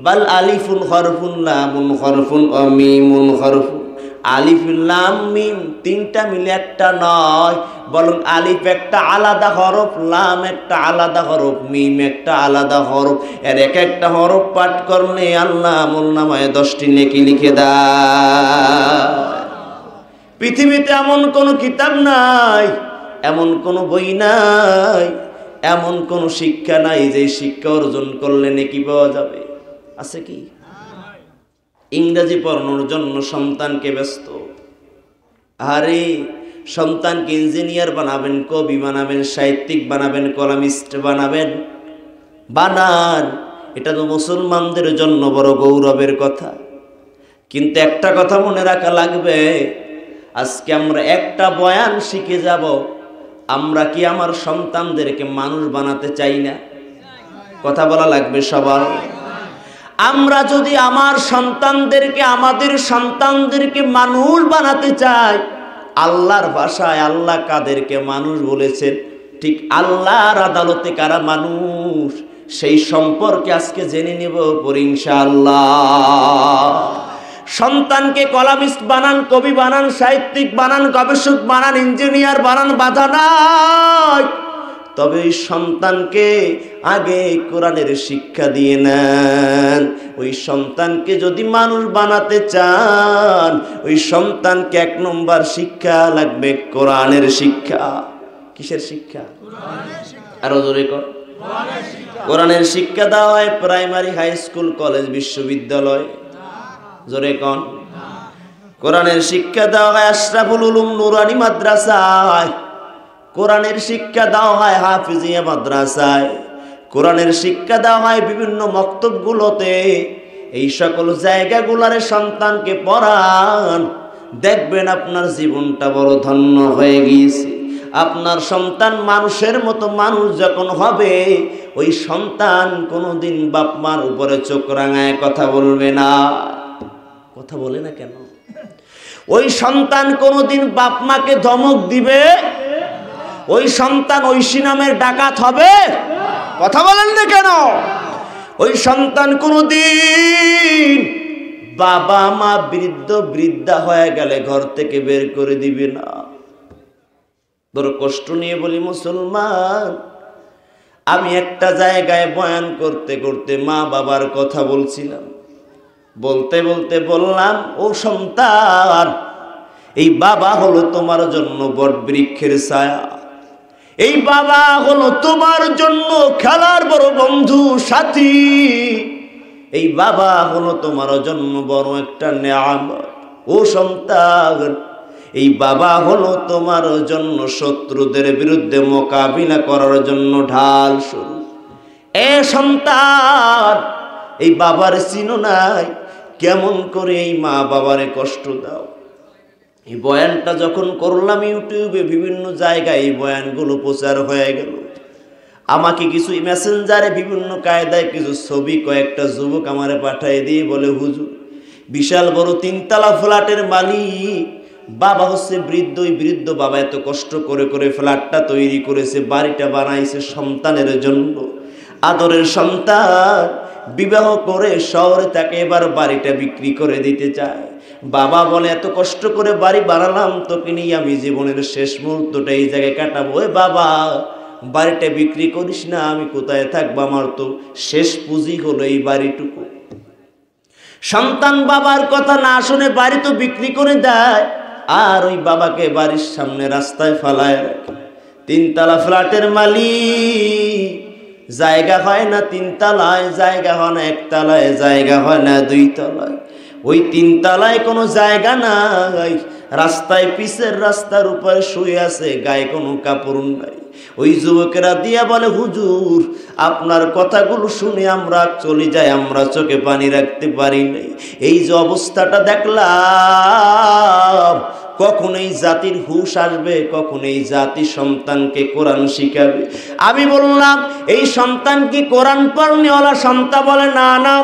বাল আলিফুন হরফুন লামুন হরফুন মিমুন হরফুন। আলিফ লাম মিম 3টা মিলে একটা নয়, বরং আলিফ একটা আলাদা হরফ, লাম একটা আলাদা হরফ, মিম একটা আলাদা হরফ। এর এক একটা হরফ পাঠ করলে আল্লাহ আমলনামায় 10টি নেকি লিখে দেয়। পৃথিবীতে এমন কোনো কিতাব নাই, এমন কোনো বই নাই, এমন কোনো শিক্ষা নাই যে শিক্ষা অর্জন করলে নেকি পাওয়া যাবে। আছে কি? ইংরেজি পড়ানোর জন্য সন্তানকে ব্যস্ত। আরে সন্তানকে ইঞ্জিনিয়ার বানাবেন, কবি বানাবেন, সাহিত্যিক বানাবেন, কলামিস্ট বানাবেন, বানান। এটা তো মুসলমানদের জন্য বড় গৌরবের কথা। কিন্তু একটা কথা মনে রাখা লাগবে, আজকে আমরা একটা বয়ান শিখে যাব, আমরা কি আমার সন্তানদেরকে মানুষ বানাতে চাই না? কথা বলা লাগবে সবার। আমরা যদি আমার সন্তানদেরকে, আমাদের সন্তানদেরকে মানুষ বানাতে চাই, আল্লাহর ভাষায় আল্লাহ কাদেরকে মানুষ বলেছেন, ঠিক আল্লাহর আদালতে কারা মানুষ, সেই সম্পর্কে আজকে জেনে নেব পরে ইনশাআল্লাহ। সন্তানকে কলামিস্ট বানান, কবি বানান, সাহিত্যিক বানান, গবেষক বানান, ইঞ্জিনিয়ার বানান, বাধা নাই। তবে ওই সন্তানকে আগে কোরআনের শিক্ষা দিয়ে নেন। ওই সন্তানকে যদি মানুষ বানাতে চান, ওই সন্তানকে 1 নম্বর শিক্ষা লাগবে কোরআনের শিক্ষা। কিসের শিক্ষা? আরো জোরে কর। কোরআনের শিক্ষা দেওয়া হয় প্রাইমারি, হাই স্কুল, কলেজ, বিশ্ববিদ্যালয়। জোরে কন। কোরআনের শিক্ষা দেওয়া হয় আশরাফুল উলুম নুরানি মাদ্রাসায়। কোরআনের শিক্ষা দেওয়া হয় হাফিজিয়া মাদ্রাসায়। কোরআনের শিক্ষা দেওয়া হয় বিভিন্ন মক্তবগুলোতে। এই সকল জায়গাগুলোরে সন্তানকে পড়ান, দেখবেন আপনার জীবনটা বড় ধন্য হয়ে গিয়েছে। আপনার সন্তান মানুষের মতো মানুষ যখন হবে, ওই সন্তান কোনোদিন বাপ মার উপরে চোখ রাঙায় কথা বলবে না। কথা বলে না কেন? ওই সন্তান কোনোদিন বাপ মাকে ধমক দিবে? ওই সন্তান ঐশী নামের ডাকাত হবে? কথা বলেন না কেন? ওই সন্তান কোনোদিন বাবা মা বৃদ্ধ বৃদ্ধা হয়ে গেলে ঘর থেকে বের করে দিবে না। বড় কষ্ট নিয়ে বলি মুসলমান, আমি একটা জায়গায় বয়ান করতে করতে মা বাবার কথা বলছিলাম। বলতে বলতে বললাম, ও সন্তান, এই বাবা হলো তোমার জন্য বট বৃক্ষের ছায়া। এই বাবা হলো তোমার জন্য খেলার বড় বন্ধু সাথী। এই বাবা হলো তোমার জন্য বড় একটা নেয়ামত। ও সন্তান, এই বাবা হলো তোমার জন্য শত্রুদের বিরুদ্ধে মোকাবিলা করার জন্য ঢাল স্বরূপ। এ সন্তান, এই বাবার চিনো নাই? কেমন করে এই মা বাবারে কষ্ট দাও। এই বয়ানটা যখন করলাম ইউটিউবে বিভিন্ন জায়গায় এই বয়ানগুলো প্রচার হয়ে গেল। আমাকে কিছু মেসেঞ্জারে বিভিন্ন কায়দায় কিছু ছবি কয়েকটা যুবক আমারে পাঠিয়ে দিয়ে বলে, হুজুর, বিশাল বড় 3 তলা ফ্ল্যাটের মালিক, বাবা হচ্ছে বৃদ্ধ। ওই বৃদ্ধ বাবা এত কষ্ট করে করে ফ্ল্যাটটা তৈরি করেছে, বাড়িটা বানাইছে সন্তানের জন্য। আদরের সন্তান বিবাহ করে শহরে তাকে এবার বাড়িটা বিক্রি করে দিতে চায়। বাবা বলে, এত কষ্ট করে বাড়ি বানালাম, তোকে নিয়ে আমি জীবনের শেষ মুহূর্তটা এই জায়গায় কাটাবো। ওই বাবা, বাড়িটা বিক্রি করিস না, আমি কোথায় থাকবো? আমার তো শেষ পুঁজি হলো এই বাড়িটুকু। সন্তান বাবার কথা না শুনে বাড়ি তো বিক্রি করে দেয়, আর ওই বাবাকে বাড়ির সামনে রাস্তায় ফালায় রাখে। 3 তলা ফ্ল্যাটের মালিক, জায়গা হয় না 3 তলায়, জায়গা হয় না 1 তলায়, জায়গা হয় না 2 তলায়। ওই 3 তলায় কোনো জায়গা নাই, রাস্তায় পিছের রাস্তার উপরে শুয়ে আছে, গায়ে কোনো কাপড় নাই। ওই যুবকেরা দিয়া বলে, হুজুর, আপনার কথাগুলো শুনে আমরা চলে যাই, আমরা চোখে পানি রাখতে পারি নাই। এই যে অবস্থাটা দেখলাম, কখন এই জাতির হুঁশ আসবে, কখন এই জাতি সন্তানকে কোরআন শিখাবে? আমি বললাম, এই সন্তান কি কোরআন পড়নেওয়ালা সন্তান? বলে, না না,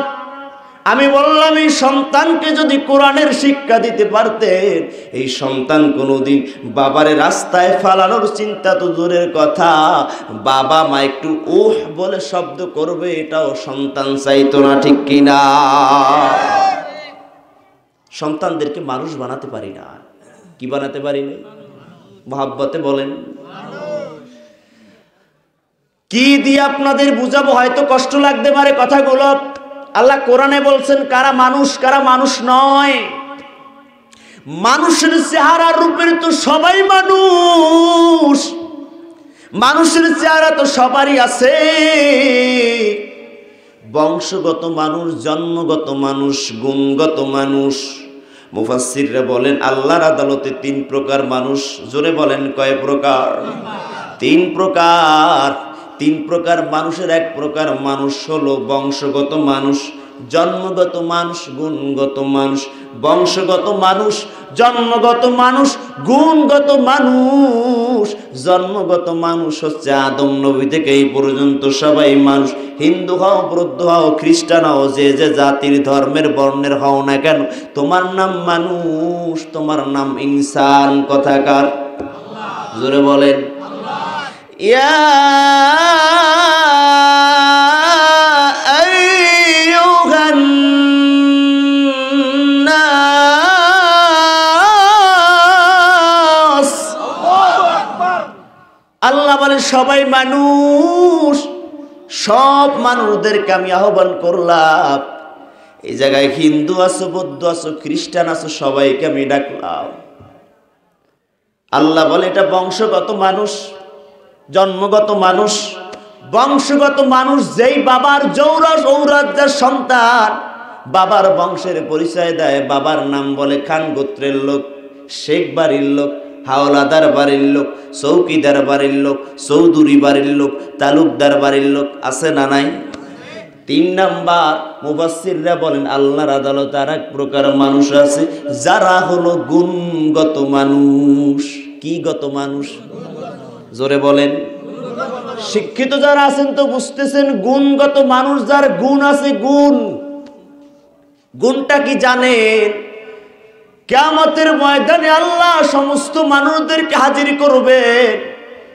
আমি বললাম এই সন্তানকে যদি কোরআনের শিক্ষা দিতে পারতেন, এই সন্তান কোনোদিন বাবারে রাস্তায় ফালানোর চিন্তা তো দূরের কথা, বাবা মা একটু ওহ বলে শব্দ করবে এটাও সন্তান চাইতো না, ঠিক কিনা? সন্তানদেরকে মানুষ বানাতে পারি না। কি বানাতে পারি না? মহাব্বতে বলেন। কি দিয়ে আপনাদের বুঝাবো, হয়তো কষ্ট লাগতে পারে কথাগুলো। আল্লাহ কোরআনে বলছেন কারা মানুষ কারা মানুষ নয়। মানুষের চেহারা রূপের তো সবাই মানুষ, মানুষের চেহারা তো সবারই আছে। বংশগত মানুষ, জন্মগত মানুষ, গুণগত মানুষ। মুফাসসিররা বলেন আল্লাহর আদালতে 3 প্রকার মানুষ। জোরে বলেন কয় প্রকার? 3 প্রকার। 3 প্রকার মানুষের এক প্রকার মানুষ হলো বংশগত মানুষ, জন্মগত মানুষ, গুণগত মানুষ। বংশগত মানুষ, জন্মগত মানুষ, গুণগত মানুষ। জন্মগত মানুষ হচ্ছে আদম নবী থেকে এই পর্যন্ত সবাই মানুষ। হিন্দু হও, বৌদ্ধ হও, খ্রিস্টান হও, যে যে জাতির ধর্মের বর্ণের হও না কেন, তোমার নাম মানুষ, তোমার নাম ইনসান। কথাকার জোরে বলেন। ইয়া আইয়ুহান নাস, আল্লাহ বলে সবাই মানুষ। সব মানুষদেরকে আমি আহ্বান করলাম। এই জায়গায় হিন্দু আছো, বৌদ্ধ আছো, খ্রিস্টান আছো, সবাইকে আমি ডাকলাম। আল্লাহ বলে এটা বংশগত মানুষ, জন্মগত মানুষ। বংশগত মানুষ যেই বাবার জৌরস ঔরাজ্যের সন্তান, বাবার বংশের পরিচয় দেয়, বাবার নাম বলে খান গোত্রের লোক, শেখ বাড়ির লোক, হাওলাদার বাড়ির লোক, চৌকিদার বাড়ির লোক, চৌধুরী বাড়ির লোক, তালুকদার বাড়ির লোক। আছে না নাই? 3 নাম্বার মুফাসসিররা বলেন আল্লাহর আদালতে আর এক প্রকার মানুষ আছে যারা হলো গুণগত মানুষ। কি গত মানুষ? জোরে বলেন। শিক্ষিত যারা আছেন তো বুঝতেছেন, গুণগত মানুষ যার গুণ আছে। গুণটা কি জানেন? কিয়ামতের ময়দানে আল্লাহ সমস্ত মানুষদেরকে হাজির করবেন,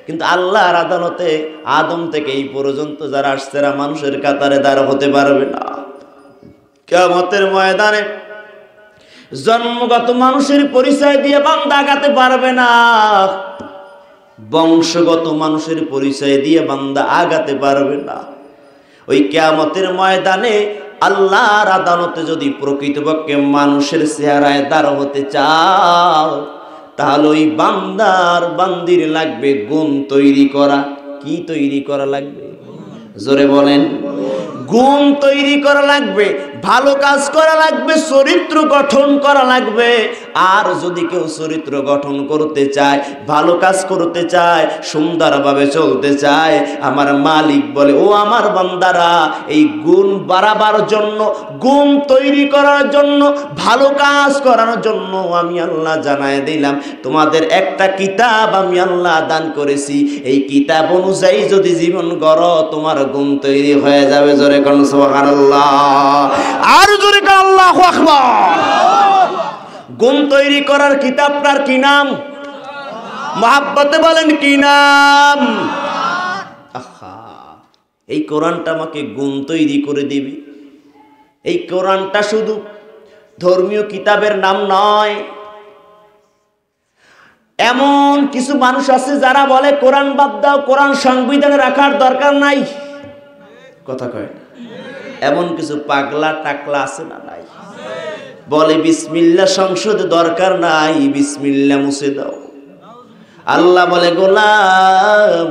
কিন্তু আল্লাহর আদালতে আদম থেকে এই পর্যন্ত যারা আসছে এরা মানুষের কাতারে দাঁড় হতে পারবে না। কিয়ামতের ময়দানে জন্মগত মানুষের পরিচয় দিয়ে বান্দা আগাতে পারবে না, বংশগত মানুষের পরিচয় দিয়ে বান্দা আগাতে পারবে না। ওই কিয়ামতের ময়দানে আল্লাহর আদালতে যদি প্রকৃতপক্ষে মানুষের চেহারায় দাঁড় হতে চাও, তাহলে ওই বান্দির লাগবে গুণ তৈরি করা। কি তৈরি করা লাগবে? জোরে বলেন। গুণ তৈরি করা লাগবে, ভালো কাজ করা লাগবে, চরিত্র গঠন করা লাগবে। আর যদি কেউ চরিত্র গঠন করতে চায়, ভালো কাজ করতে চায়, সুন্দরভাবে চলতে চায়, আমার মালিক বলে ও আমার বান্দারা, এই গুণ বাড়াবার জন্য, গুণ তৈরি করার জন্য, ভালো কাজ করার জন্য আমি আল্লাহ জানায় দিলাম তোমাদের একটা কিতাব আমি আল্লাহ দান করেছি। এই কিতাব অনুযায়ী যদি জীবন গড়ো, তোমার গুণ তৈরি হয়ে যাবে। জোরে কোন সুবহানাল্লাহ, আর জোরে কোন আল্লাহু আকবার। গুণ তৈরি করার কিতাবটার কি নাম? মহাব্বতে বলেন কি নাম? আহা, এই কোরআনটা আমাকে গুণ তৈরি করে দিবে। এই কোরআনটা শুধু ধর্মীয় কিতাবের নাম নয়। এমন কিছু মানুষ আছে যারা বলে কোরআন বাদ দাও, কোরআন সংবিধানে রাখার দরকার নাই। কথা কয় না? এমন কিছু পাগলা টাকলা আছে না নাই? বলে বিসমিল্লাহ সংসদে দরকার নাই, বিসমিল্লাহ মুছে দাও। আল্লাহ বলে গোলাম,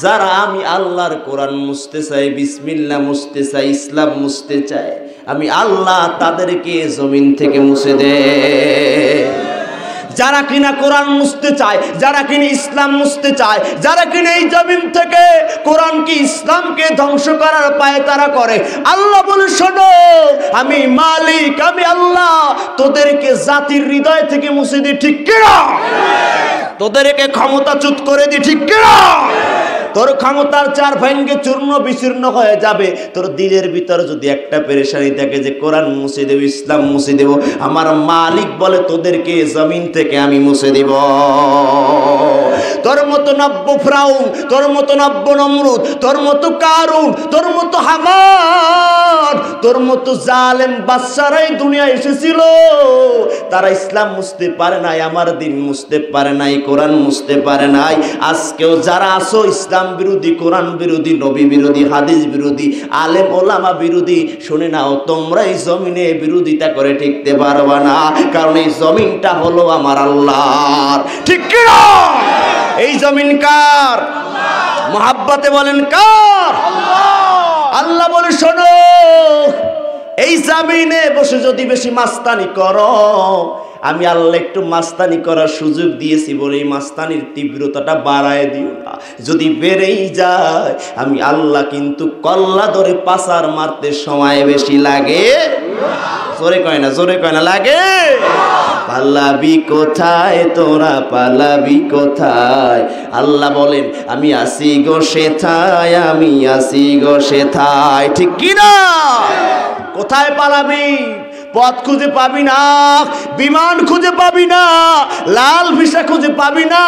যারা আমি আল্লাহর কোরআন মুছতে চাই, বিসমিল্লাহ মুছতে চাই, ইসলাম মুছতে চাই, আমি আল্লাহ তাদেরকে জমিন থেকে মুছে দে। যারা কিনা কোরআন মুছতে চায়, যারা কিনা ইসলাম মুছতে চায়, যারা কিনা এই জমিন থেকে কোরআনকে ইসলামকে ধ্বংস করার পায় তারা করে, আল্লাহ বলে শোনো, আমি মালিক, আমি আল্লাহ তোদেরকে জাতির হৃদয় থেকে মুছে দিই। ঠিক কিনা? তোদেরকে ক্ষমতাচ্যুত করে দিই। ঠিক কিনা? তোর ক্ষমতার চার ভেঙ্গে চূর্ণ বিচূর্ণ হয়ে যাবে। তোর দিলের ভিতরে যদি একটা পেরেশানি থাকে যে কোরআন মুছে দেব, ইসলাম মুছে দেব, আমার মালিক বলে তোদেরকে জমিন থেকে আমি মুছে দেব। তোর মতো নব্য ফ্রাউন, তোর মতো নব্য নমরুদ, তোর মতো কারুন, তোর মতো হামান, তোর মতো জালেম বাদশারাই দুনিয়া এসেছিল, তারা ইসলাম মুছতে পারে নাই, আমার দিন মুছতে পারে নাই, কোরআন মুছতে পারে নাই। আজকেও যারা আসো ইসলাম বিরোধী, কোরআন বিরোধী, নবী বিরোধী, হাদিস বিরোধী, আলেম ওলামা বিরোধী, শুনে নাও তোমরা এই জমিনে বিরোধিতা করে টিকতে পারবা না, কারণ এই জমিনটা হলো আমার আল্লাহর। ঠিক কি না? এই জমিন কার? মুহাব্বতে বলেন কার? আল্লাহ বলে শোনো, এই জমিনে বসে যদি বেশি মাস্তানি করো, আমি আল্লাহ একটু মাস্তানি করার সুযোগ দিয়েছি বলে এই মাস্তানির তীব্রতাটা বাড়ায় দিও না। যদি বেড়েই যায় আমি আল্লাহ কিন্তু কল্লা ধরে পাসার মারতে সময় বেশি লাগে। জোরে কয় না, জোরে কয় না, লাগে। পালাবি কোথায় তোরা, পালাবি কোথায়? আল্লাহ বলেন আমি আসি গো সেথায়, আমি আসি গো সেথায়। ঠিক কি না? কোথায় পালাবি? পথ খুঁজে পাবি না, বিমান খুঁজে পাবি না, লাল ভিসা খুঁজে পাবি না।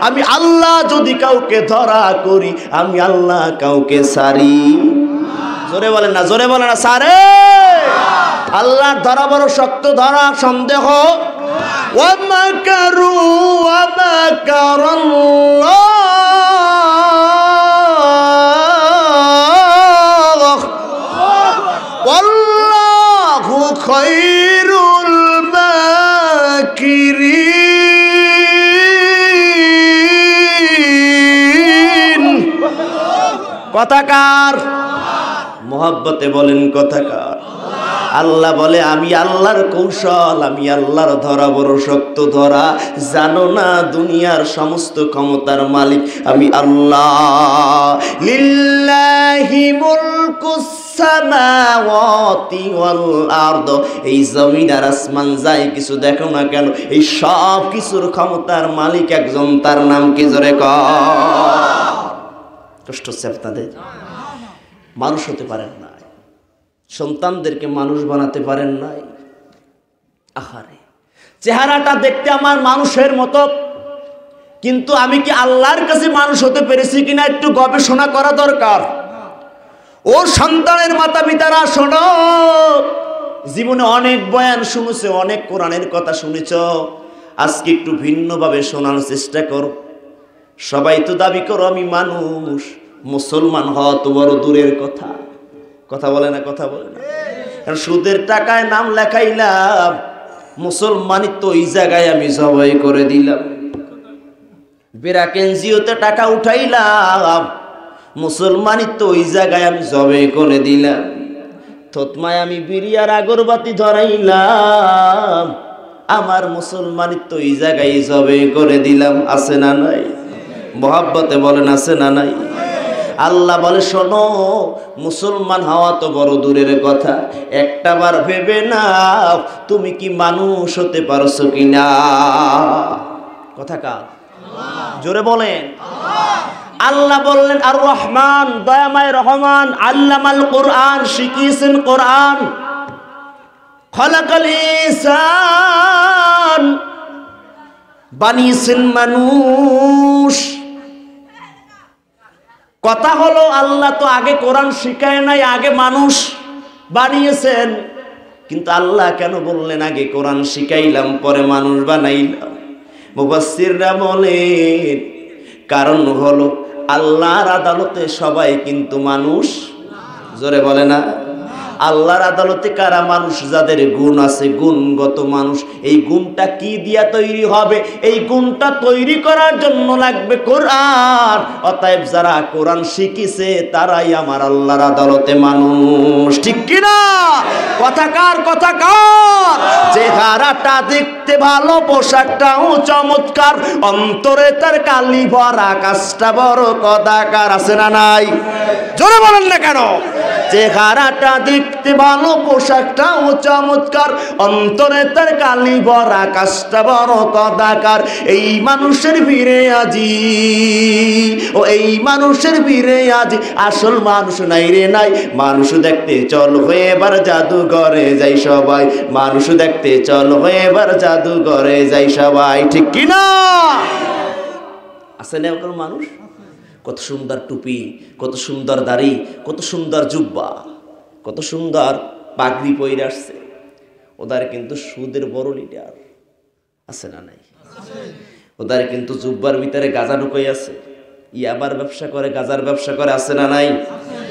আমি আল্লাহ যদি কাউকে ধরা করি, আমি আল্লাহ কাউকে সারি। জোরে বলেন না, জোরে বলেন না, সারে। আল্লাহর ধরা বড় শক্ত ধরা, সন্দেহ। ওয়া মাকারু ওয়া মাকারাল্লাহ, ওয়াল্লাহু খায়রুল মাকিরিন। কথাকার? মুহাব্বতে বলেন কথাকার? আল্লাহ বলে আমি আল্লাহর কৌশল, আমি আল্লাহর ধরা বড় শক্ত ধরা। জানো না দুনিয়ার সমস্ত ক্ষমতার মালিক আমি আল্লাহ। লিল্লাহি মুলকুস সামাওয়াতি ওয়াল আরদ, এই জমিন আর আসমান যাই কিছু দেখো না কেন, এই সব কিছুর ক্ষমতার মালিক একজন, তার নাম কি? জোরে কর। কষ্ট হচ্ছে আপনাদের? মানুষ হতে পারেন না, সন্তানদেরকে মানুষ বানাতে পারেন নাই। আহারে, চেহারাটা দেখতে আমার মানুষের মতো, কিন্তু আমি কি আল্লাহর কাছে মানুষ হতে পেরেছি কিনা একটু গবেষণা করা দরকার। ও সন্তানের মাতা পিতারা শোনো, জীবনে অনেক বয়ান শুনেছ, অনেক কোরআনের কথা শুনেছ, আজকে একটু ভিন্নভাবে শোনার চেষ্টা করো। সবাই তো দাবি করো আমি মানুষ, মুসলমান হওয়া তো বড় দূরের কথা। কথা বলে না, কথা বলে না। কারণ সুদের টাকায় নাম লেখাইলাম, মুসলমানিত্ব ওই জায়গায় আমি জবাই করে দিলাম। বেরাক এনজিওতে টাকা উঠাইলাম, মুসলমানিত্ব ওই জায়গায় আমি জবাই করে দিলাম। থতমায় আমি বিড়ি আর আগরবাতি ধরাইলাম, আমার মুসলমানিত্ব ওই জায়গায় জবাই করে দিলাম। আছে না নাই? মুহাব্বতে বলেন আছে না নাই? আল্লাহ বলে শোনো, মুসলমান হওয়া তো বড় দূরের কথা, একটাবার ভেবে নাও তুমি কি মানুষ হতে পারছো কিনা। কথা কার? জোরে বলেন। আল্লাহ বললেন আর রহমান, দয়াময় রহমান, আল্লামাল কোরআন, শিখিয়েছেন কোরআন। খলাকাল ইনসান, বানিয়েছেন মানুষ। কথা হলো আল্লাহ তো আগে কোরআন শিখায় নাই, আগে মানুষ বানিয়েছেন। কিন্তু আল্লাহ কেন বললেন আগে কোরআন শিখাইলাম পরে মানুষ বানাইলাম? মুফাসসিররা বলেন কারণ হলো আল্লাহর আদালতে সবাই কিন্তু মানুষ। জোরে বলে না? আল্লাহর আদালতে কারা মানুষ? যাদের গুণ আছে, গুণগত মানুষ। এই গুণটা কি দিয়া তৈরি হবে? এই গুণটা তৈরি করার জন্য লাগবে কোরআন। অতএব যারা কোরআন শিখিছে তারাই আমার আল্লাহর আদালতে মানুষ। ঠিক কিনা? কথাকার? কথাকার? চেহারাটা দেখতে ভালো, পোশাকটাও চমৎকার, অন্তরে তার কালি ভরা, কাজটা বড়। কথাকার? আছে না নাই? জোরে বলেন না কেন? চেহারাটা দেখতে ভালো, পোশাকটাও চমৎকার, অন্তরে তার কালি ভরা, কাজটা বড় কদাকার। এই মানুষের ভিড়ে আজি, ও এই মানুষের ভিড়ে আজি আসল মানুষ নাই রে নাই। মানুষ দেখতে চল হয়ে এবার জাদুঘরে যাই সবাই, মানুষ দেখতে চল হয়ে এবার জাদুঘরে যাই সবাই, ঠিক কিনা? আছে না এরকম মানুষ? কত সুন্দর টুপি, কত সুন্দর দাড়ি, কত সুন্দর জুব্বা, কত সুন্দর পাগড়ি পরে আসছে। ওদের কিন্তু সুদের বড় লিডার আছে না নাই? ওদের কিন্তু জুব্বার ভিতরে গাঁজা ঢুকাই আছে, ইয়াবার ব্যবসা করে, গাঁজার ব্যবসা করে, আছে না নাই?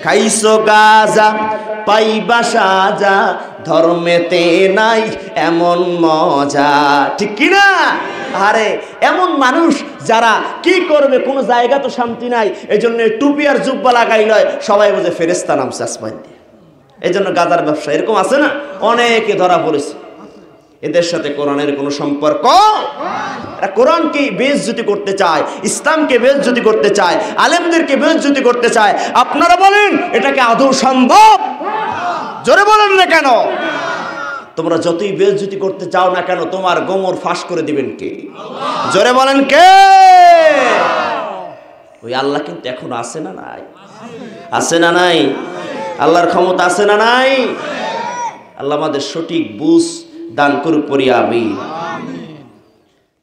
খাইছো গাঁজা পাইবা সাজা, ধর্মেতে নাই এমন মজা, ঠিক কিনা? আরে এমন মানুষ যারা কি করবে, কোনো জায়গা তো শান্তি নাই, এই জন্য টুপি আর জুব্বা লাগাই লয়, সবাই বোঝে ফেরেশতা নামছে আসমান দিয়ে, এই জন্য গাঁজার ব্যবসা। এরকম আছে না, অনেকে ধরা পড়েছে। এদের সাথে কোরআনের কোনো সম্পর্ক, কোরআনকে বেইজ্জতি করতে চায়, ইসলামকে বেইজ্জতি করতে চায়, আলেমদেরকে বেইজ্জতি করতে চায়। আপনারা বলেন এটা কি আদৌ সম্ভব? জোরে বলেন না কেন? তোমরা যতই বেইজ্জতি করতে চাও না কেন, তোমার গোমর ফাঁস করে দিবেন কে? জোরে বলেন কে? ওই আল্লাহ কিন্তু এখন আছে না নাই? আছে না নাই? আল্লাহর ক্ষমতা আছে না নাই? আল্লাহ আমাদের সঠিক বুঝ দান করুক, পড়ি আমিন।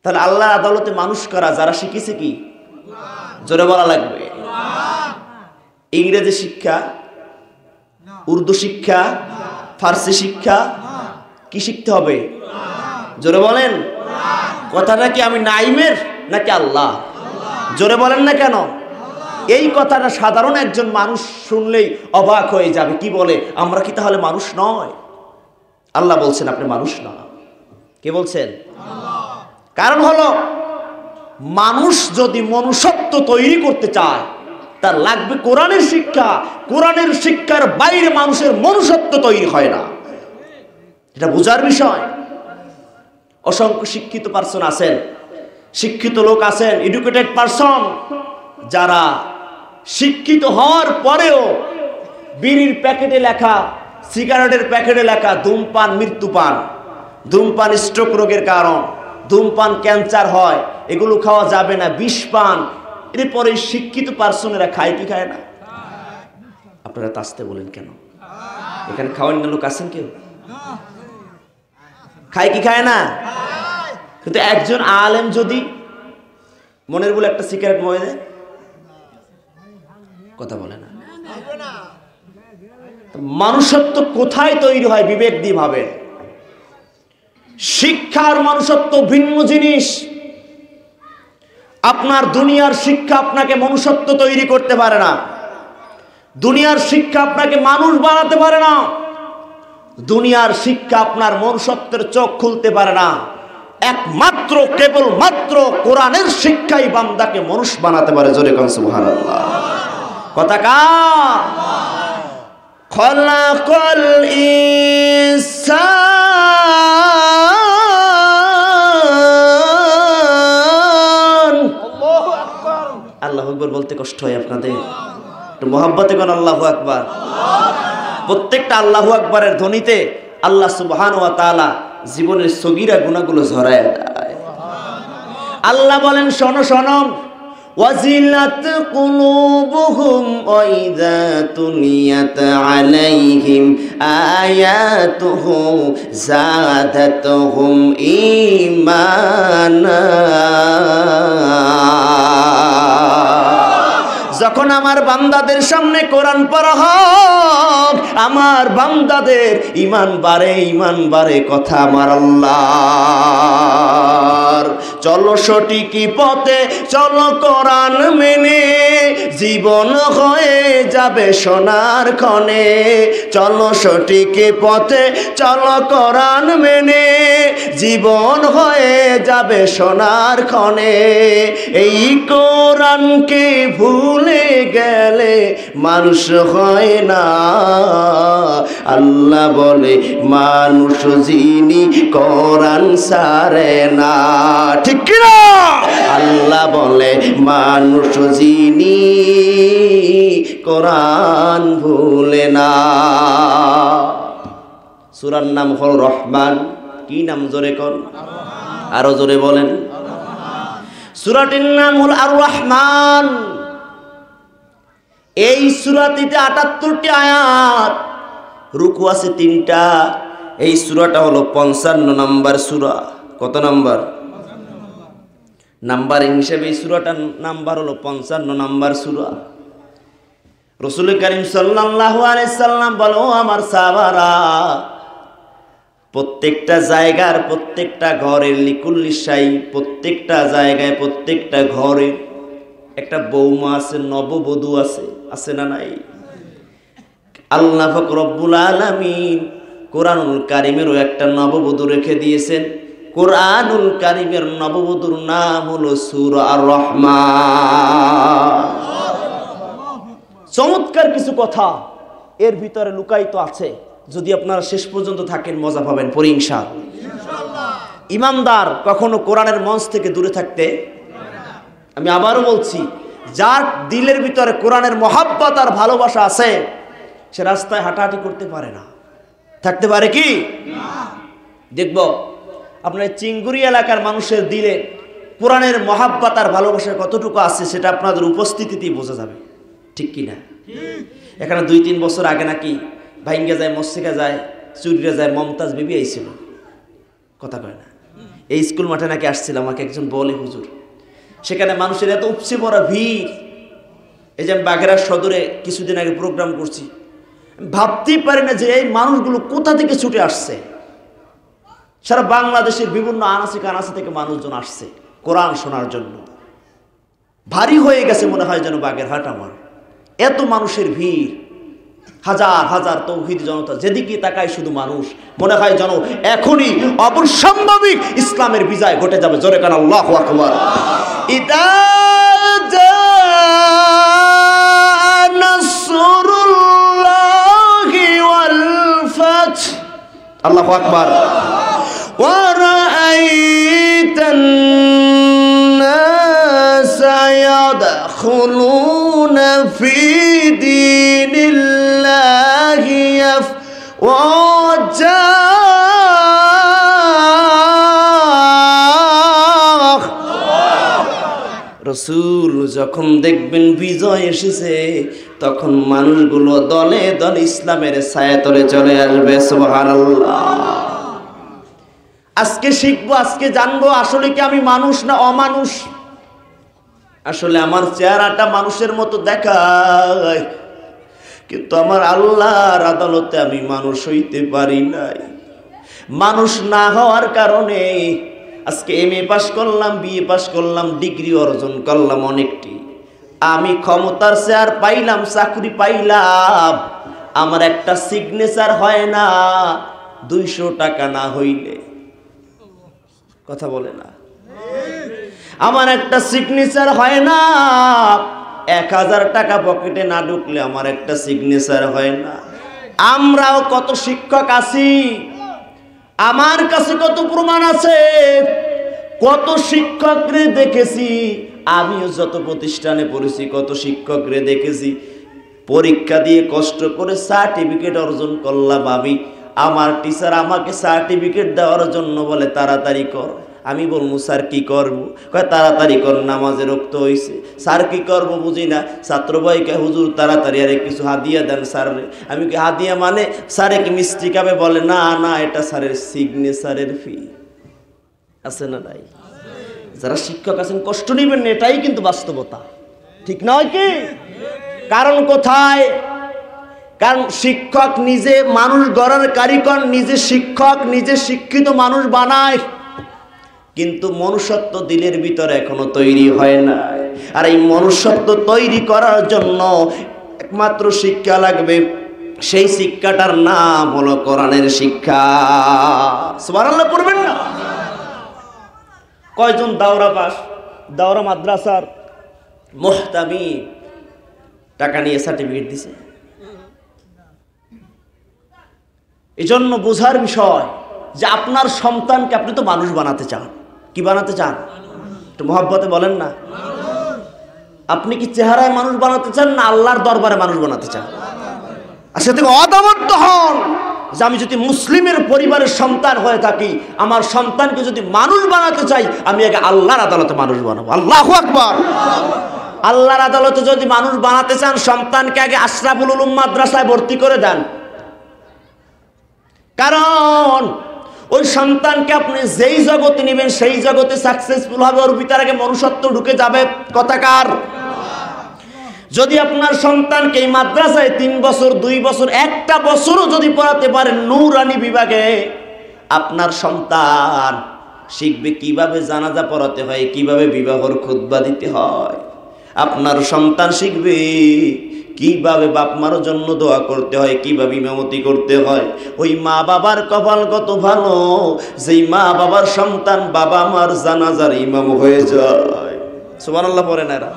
তাহলে আল্লাহ আদালতে মানুষ করা যারা শিখেছে কি? জোরে বলা লাগবে। ইংরেজি শিক্ষা, উর্দু শিক্ষা, ফার্সি শিক্ষা, কি শিখতে হবে? জোরে বলেন। কথাটা কি আমি নাইমের নাকি আল্লাহ? জোরে বলেন না কেন? এই কথাটা সাধারণ একজন মানুষ শুনলেই অবাক হয়ে যাবে, কি বলে, আমরা কি তাহলে মানুষ নয়? আল্লাহ বলছেন আপনি মানুষ না। কে বলছেন? কারণ হলো মানুষ যদি মনুষ্যত্ব তৈরি করতে চায় তার লাগবে কোরআনের শিক্ষা। কোরআনের শিক্ষার বাইরে মানুষের মনুষ্যত্ব তৈরি হয় না, এটা বোঝার বিষয়। অসংখ্য শিক্ষিত পার্সন আছেন, শিক্ষিত লোক আছেন, এডুকেটেড পার্সন, যারা শিক্ষিত হওয়ার পরেও বিড়ির প্যাকেটে লেখা, সিগারেটের প্যাকেটে লেখা ধূমপান মৃত্যুপান, ধূমপান স্ট্রোক রোগের কারণ, ধূমপান ক্যান্সার হয়, এগুলো খাওয়া যাবে না, বিষ পান। এরপরে শিক্ষিত পার্সনেরা খায় কি খায় না? আপনারা তাসতে বলেন কেন? এখানে খাওয়ার লোক আছেন কেউ? খায় কি খায় না? কিন্তু একজন আলেম যদি মনের বলে একটা সিগারেট ময়ে দেয়, কথা বলে না। মনুষ্যত্ব কোথায় তৈরি হয়? বিবেক দিয়ে ভাবেন। শিক্ষার মনুষ্যত্ব ভিন্ন জিনিস। আপনার দুনিয়ার শিক্ষা আপনাকে মনুষ্যত্ব তৈরি করতে পারে না, দুনিয়ার শিক্ষা আপনাকে মানুষ বানাতে পারে না, দুনিয়ার শিক্ষা আপনার মনুষ্যত্বের চোখ খুলতে পারে না। একমাত্র কেবলমাত্র কোরআনের শিক্ষাই বান্দাকে মানুষ বানাতে পারে। জোরে কোন সুবহানাল্লাহ। কথা কার? খলাকাল ইনসান। আল্লাহু আকবার। আল্লাহু আকবার বলতে কষ্ট হয় আপনাদের? একটু মহব্বতে কোন আল্লাহু আকবার। প্রত্যেকটা আল্লাহু আকবারের ধ্বনিতে আল্লাহ সুবহানাহু ওয়া তাআলা জীবনের সগীরা গুনাহগুলো ঝরায় দেয়। আল্লাহ বলেন, শোনো শোনো, ওয়াজিলাত কুলুবুহুম ওয়া ইযা তুলিয়াত আলাইহিম আয়াতুহু যাদাতুহুম ঈমানা। যখন আমার বান্দাদের সামনে কোরআন পড়া হোক, আমার বান্দাদের ঈমান বাড়ে, ঈমান বাড়ে, কথা আমার আল্লাহর। চলো সঠিক পথে, চলো কোরআন মেনে, জীবন হয়ে যাবে সোনার খনে। চলো সঠিক পথে, চলো কোরআন মেনে, জীবন হয়ে যাবে সোনার খনে। এই কোরআনকে ভুলে গেলে মানুষ হয় না। আল্লাহ বলে, মানুষ যিনি কোরআন ছাড়ে না। ঠিক কিনা? আল্লাহ বলে মানুষ যিনি কোরআন ভুলে না। সূরার নাম হল রহমান। কি নাম জোরে কোন? আরো জোরে বলেন। সূরাটির নাম হল আর রহমান। এই সূরাটিতে ৭৮টি আয়াত, রুকু আছে 3টা। এই সূরাটা হলো 55 নম্বর সূরা। কত নম্বর? নাম্বারিং হিসেবে এই সূরাটার নাম্বার হলো 55 নম্বর সূরা। রাসূল করিম সাল্লাল্লাহু আলাইহি সাল্লাম বলো, আমার সাহাবারা, প্রত্যেকটা জায়গার প্রত্যেকটা ঘরের লিকুল্লি শাই, প্রত্যেকটা জায়গায় প্রত্যেকটা ঘরে একটা বৌমা আছে, নববধূ আছে, আছে না নাই? আল্লাহ পাক রব্বুল আলামিন কোরআনুল কারীমেরও একটা নববধূ রেখে দিয়েছেন। কোরআনুল কারীমের নববধূর নাম হলো সূরা আর রহমান। চমৎকার কিছু কথা এর ভিতরে লুকায়িত আছে। যদি আপনারা শেষ পর্যন্ত থাকেন মজা পাবেন পরে ইনশাআল্লাহ। ইমানদার কখনো কোরআনের মঞ্চ থেকে দূরে থাকতে, আমি আবারও বলছি, যার দিলের ভিতরে কোরআনের মহাব্বত আর ভালোবাসা আছে সে রাস্তায় হাঁটাহাঁটি করতে পারে না। থাকতে পারে কি? দেখব আপনার চিঙ্গুরি এলাকার মানুষের দিলে কোরআনের মহাব্বত আর ভালোবাসা কতটুকু আছে সেটা আপনাদের উপস্থিতিতেই বোঝা যাবে। ঠিক কি না? এখানে 2-3 বছর আগে নাকি ভাইঙ্গা যায়, মস্তিকা যায়, চুরিরা যায়, মমতাজ বিবি আইছিল, কথা কয় না? এই স্কুল মাঠে নাকি আসছিল, আমাকে একজন বলে হুজুর সেখানে মানুষের এত উপচে পড়া ভিড়। এই যে আমি বাগেরহাট সদরে কিছুদিন আগে প্রোগ্রাম করছি, ভাবতেই পারি না যে এই মানুষগুলো কোথা থেকে ছুটে আসছে। সারা বাংলাদেশের বিভিন্ন আনাচে কানাচে থেকে মানুষজন আসছে কোরআন শোনার জন্য। ভারী হয়ে গেছে মনে হয় যেন বাগেরহাট আমার, এত মানুষের ভিড়, হাজার হাজার তৌহিদ জনতা, যেদিকে তাকায় শুধু মানুষ। মনে হয় যেন এখনই অবশ্যম্ভাবিক ইসলামের বিজয় ঘটে যাবে। জোরে কান আল্লাহু আকবার। ইদা জাআ নাসরুল্লাহি ওয়াল ফাত, আল্লাহু আকবার। ওয়া রাআইতান নাসা ইয়াদখুলুনা ফি দীনিল্লাহি আফওয়াজা। রাসূল যখন দেখবেন বিজয় এসেছে তখন মানুষগুলো দলে দলে ইসলামের ছায়াতলে চলে আসবে। সুবহানাল্লাহ। আজকে শিখবো, আজকে জানবো আসলে কি আমি মানুষ না অমানুষ। আসলে আমার চেহারাটা মানুষের মতো দেখায়, কিন্তু আমার আল্লাহর আদালতে আমি মানুষ হইতে পারি নাই। মানুষ না হওয়ার কারণে আজকে MA পাস করলাম, BA পাস করলাম, ডিগ্রি অর্জন করলাম অনেকটি। আমি ক্ষমতার চেয়ার পাইলাম, চাকরি পাইলাম, আমার একটা সিগনেচার হয় না 200 টাকা না হইলে। কথা বলে না? আমার একটা সিগনেচার হয় না 1000 টাকা পকেটে না ঢুকলে আমার একটা সিগনেচার হয় না। আমরাও কত শিক্ষক আছি, আমার কাছে কত প্রমাণ আছে, কত শিক্ষকরে দেখেছি। আমিও যত প্রতিষ্ঠানে পড়েছি কত শিক্ষকরে দেখেছি, পরীক্ষা দিয়ে কষ্ট করে সার্টিফিকেট অর্জন করলাম আমি। আমার টিচার আমাকে সার্টিফিকেট দেওয়ার জন্য বলে তাড়াতাড়ি কর। আমি বলবো স্যার কি করবো? কয় তাড়াতাড়ি কর, নামাজে রক্ত হয়েছে। স্যার কি করবো বুঝি না। ছাত্র ভাইকে হুজুর তাড়াতাড়ি আরে কিছু হাদিয়া দেন স্যারে। আমি কি হাদিয়া মানে স্যারে কি মিষ্টি খাবে? বলে না না, এটা স্যারের সিগনেচারের ফি। আছে না নাই? যারা শিক্ষক আছেন কষ্ট নেবেন না, এটাই কিন্তু বাস্তবতা। ঠিক নয় কি? কারণ কোথায়? কারণ শিক্ষক নিজে মানুষ গড়ার কারিগর, নিজে শিক্ষক, নিজে শিক্ষিত মানুষ বানায়, কিন্তু মনুষ্যত্ব দিলের ভিতরে এখনো তৈরি হয় না। আর এই মনুষ্যত্ব তৈরি করার জন্য একমাত্র শিক্ষা লাগবে, সেই শিক্ষাটার নাম হলো কোরআনের শিক্ষা। সুবহানাল্লাহ পড়বেন না? কয়জন দাওরা পাস, দাওরা মাদ্রাসার মুহতামি টাকা নিয়ে সার্টিফিকেট দিছে? এজন্য বোঝার বিষয় যে আপনার সন্তানকে আপনি তো মানুষ বানাতে চান। কি বানাতে চান? একটু মহব্বতে বলেন না। আপনি কি চেহারায় মানুষ বানাতে চান না আল্লাহর দরবারে মানুষ বানাতে চান? আর সে থেকে অদাবদ্ধ হন যে আমি যদি মুসলিমের পরিবারের সন্তান হয়ে থাকি, আমার সন্তানকে যদি মানুষ বানাতে চাই, আমি আগে আল্লাহর আদালতে মানুষ বানাবো। আল্লাহু আকবার। আল্লাহর আদালতে যদি মানুষ বানাতে চান, সন্তানকে আগে আশরাফুল উলুম মাদ্রাসায় ভর্তি করে দেন। কারণ ওই সন্তানকে আপনি যেই জগতে নেবেন সেই জগতে সাকসেসফুল হবে, ওর ভিতরে আগে মনুষ্যত্ব ঢুকে যাবে। কথাকার। যদি আপনার সন্তানকে এই মাদ্রাসায় 3 বছর 2 বছর 1টা বছরও যদি পড়াতে পারেন নূরানি বিভাগে, আপনার সন্তান শিখবে কিভাবে জানাজা পড়াতে হয়, কিভাবে বিবাহর খুতবা দিতে হয়। আপনার সন্তান শিখবে কিভাবে বাপ মার জন্য দোয়া করতে হয়, কিভাবে ইমামতি করতে হয়। ওই মা বাবার কপাল কত ভালো, যেই মা বাবার সন্তান বাবা মার জানাজার ইমাম হয়ে যায়। সুবহানাল্লাহ পড়েন এরা।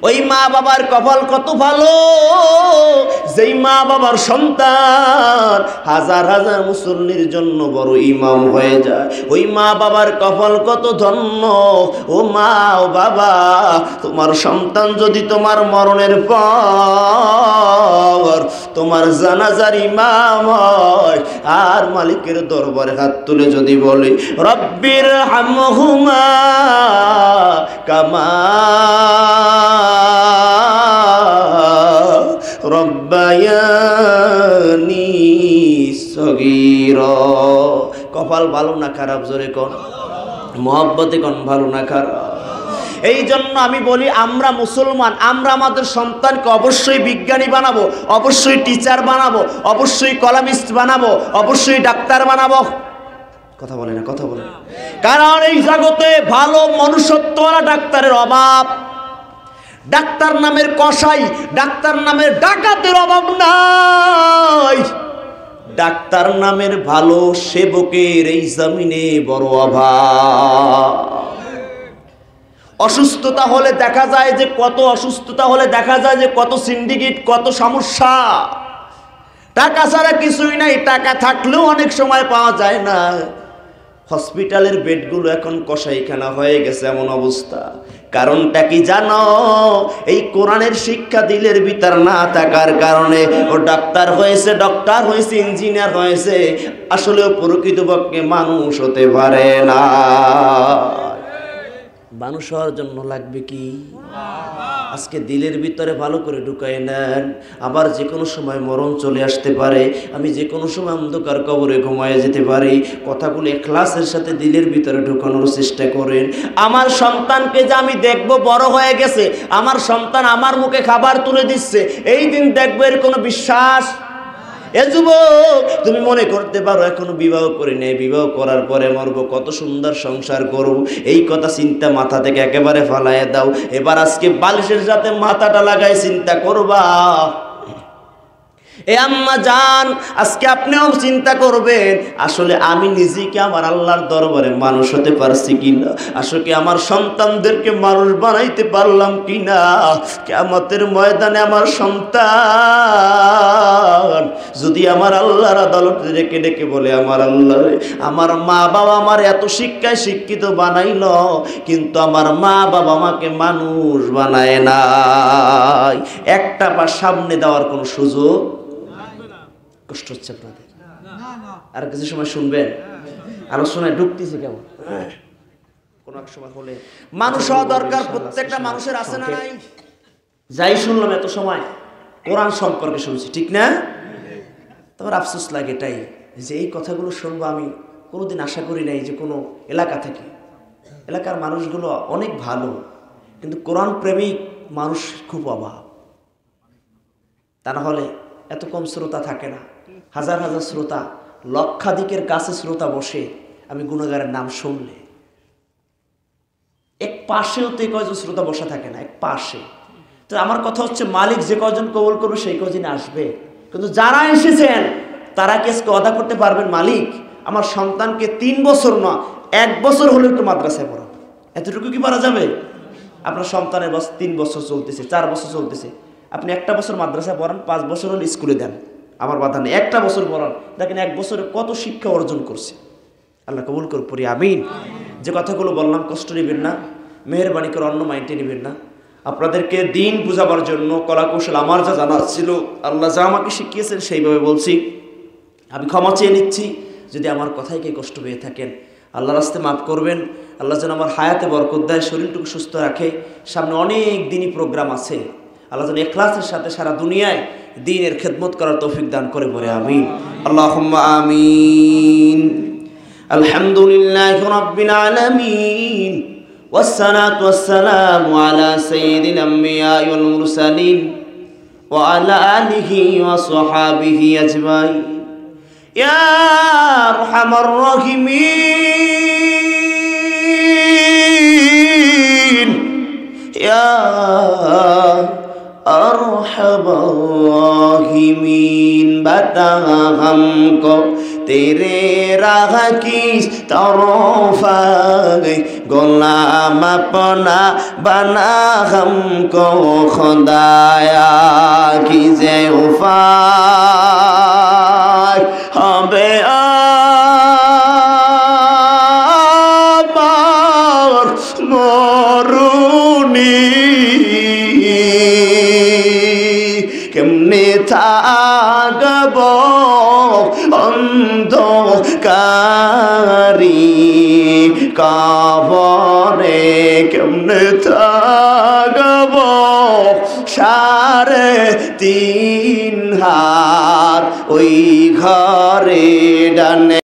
ওই মা বাবার কপাল কত ভালো, যেই মা বাবার সন্তান হাজার হাজার মুসল্লির জন্য বড় ইমাম হয়ে যায়। ওই মা বাবার কপাল কত ধন্য। ও মা ও বাবা, তোমার সন্তান যদি তোমার মরণের পর তোমার জানাজার ইমাম হয়, আর মালিকের দরবারে হাত তুলে যদি বলে রব্বির হামহুমা কামা রব্বায়ানি সগীরা, কপাল ভালো না খারাপ? জোরে কোন, মহব্বতে কোন, ভালো না খারাপ? এই জন্য আমি বলি, আমরা মুসলমান, আমরা আমাদের সন্তানকে অবশ্যই বিজ্ঞানী বানাবো, অবশ্যই টিচার বানাবো, অবশ্যই কলামিস্ট বানাবো, অবশ্যই ডাক্তার বানাবো। কথা বলে না, কথা বলে না। কারণ এই জগতে ভালো মনুষ্যত্বওয়ালা ডাক্তারের অভাব। ডাক্তার নামের কসাই, ডাক্তার নামের ডাকাতের অভাব নাই। ডাক্তার নামের ভালো সেবকের এই জমিনে বড় অভাব। অসুস্থতা হলে দেখা যায় যে কত অসুস্থতা হলে দেখা যায় যে কত সিন্ডিকেট, কত সমস্যা। টাকা ছাড়া কিছুই নাই, টাকা থাকলেও অনেক সময় পাওয়া যায় না। হসপিটালের বেডগুলো এখন কসাইখানা হয়ে গেছে এমন অবস্থা। কারণটা কি জানো? এই কোরআনের শিক্ষা দিলের ভিতর না থাকার কারণে ও ডাক্তার হয়েছে, ডক্টর হয়েছে, ইঞ্জিনিয়ার হয়েছে, আসলে প্রকৃতপক্ষে মানুষ হতে পারে না। মানুষ হওয়ার জন্য লাগবে কি? আজকে দিলের ভিতরে ভালো করে ঢুকায় নেন। আবার যে কোনো সময় মরণ চলে আসতে পারে, আমি যে কোনো সময় অন্ধকার কবরে ঘুমায় যেতে পারি। কথাগুলো ইখলাসের সাথে দিলের ভিতরে ঢুকানোর চেষ্টা করেন। আমার সন্তানকে যে আমি দেখবো বড় হয়ে গেছে, আমার সন্তান আমার মুখে খাবার তুলে দিচ্ছে, এই দিন দেখবো, এর কোনো বিশ্বাস? এ যুবক, তুমি মনে করতে পারো এখনো বিবাহ করি নাই, বিবাহ করার পরে মরবো, কত সুন্দর সংসার করব, এই কথা চিন্তা মাথা থেকে একেবারে ফালাইয়া দাও। এবার আজকে বালিশের সাথে মাথাটা লাগাই চিন্তা করবা। এ আম্মা জান, আজকে আপনিও চিন্তা করবেন, আসলে আমি নিজেকে আমার আল্লাহর দরবারে মানুষ হতে পারছি কিনা, আসলে আমার সন্তানদেরকে মানুষ বানাইতে পারলাম কিনা। কিয়ামতের ময়দানে আমার সন্তান যদি আমার আল্লাহর আদালতে ডেকে ডেকে বলে, আমার আল্লাহ, আমার মা বাবা আমার এত শিক্ষায় শিক্ষিত বানাইল, কিন্তু আমার মা বাবা আমাকে মানুষ বানায় নাই, একটা পা সামনে দেওয়ার কোনো সুযোগ। কষ্ট হচ্ছে আপনাদের? আর কিছু সময় শুনবেন, আলোচনায় ঢুকতেছে কেমন? কোন এক সময় হলে মানুষ হওয়া দরকার, প্রত্যেকটা মানুষের আছে না নাই? যাই শুনলাম এত সময় কোরআন সম্পর্কে শুনছি, ঠিক না? তোমার আফসোস লাগে এটাই যে এই কথাগুলো শুনবো আমি কোনোদিন আশা করি নাই যে কোনো এলাকা থেকে। এলাকার মানুষগুলো অনেক ভালো, কিন্তু কোরআন প্রেমিক মানুষ খুব অভাব। তা না হলে এত কম শ্রোতা থাকে না। হাজার হাজার শ্রোতা, লক্ষাধিকের কাছে শ্রোতা বসে আমি গুনাহগারের নাম শুনলে। এক পাশেও তো কয়জন শ্রোতা বসা থাকে না, এক পাশে। তো আমার কথা হচ্ছে, মালিক যে কয়জন কবুল করবে সেই কয়জন আসবে, কিন্তু যারা এসেছেন তারা কি আজকে ওয়াদা করতে পারবেন, মালিক আমার সন্তানকে 3 বছর না 1 বছর হলেও একটু মাদ্রাসায় পড়াবো? এতটুকু কি পারা যাবে? আপনার সন্তানের বয়স 3 বছর চলতেছে, 4 বছর চলতেছে, আপনি 1টা বছর মাদ্রাসায় পড়ান, 5 বছর হলে স্কুলে দেন, আমার বাধা নেই। 1টা বছর পড়ান, দেখেন 1 বছরে কত শিক্ষা অর্জন করছে। আল্লাহ কবুল করুন, পড়ি আমিন। যে কথাগুলো বললাম কষ্ট নেবেন না, মেহেরবানি করে অন্য মাইন্ডে নেবেন না। আপনাদেরকে দিন বুঝাবার জন্য কলা কৌশল আমার যা জানা ছিল, আল্লাহ যা আমাকে শিখিয়েছেন সেইভাবে বলছি। আমি ক্ষমা চেয়ে নিচ্ছি যদি আমার কথায় কে কষ্ট পেয়ে থাকেন। আল্লাহর রাস্তায় মাফ করবেন। আল্লাহ যেন আমার হায়াতে বরকত দেয়, শরীরটুকু সুস্থ রাখে। সামনে অনেক দিনই প্রোগ্রাম আছে। আল্লাহ যেন ইখলাসের সাথে সারা দুনিয়ায় দ্বীনের খেদমত করার তৌফিক দান করে বলে আমিন। আল্লাহুম্মা আমিন। আলহামদুলিল্লাহি রাব্বিল আলামিন ওয়াসসালাতু ওয়াসসালামু আলা সাইয়্যিদিল আমবিয়াই ওয়াল মুরসালিন ওয়া আলা আলিহি ওয়া সাহবিহি আজমাইন। ইয়া আরহামার রাহিমিন, ইয়া अरहमर राहिमीन। बता हमको तेरे राह की तरफ गुलाम अपना बना हमको खुदाया कीजे उफाय हबे आमार मरुनी কেমনে থাকব অন্ধকারি কবরে, কেমনে থাকব সাড়ে 3 হাত ওই ঘরে ডানে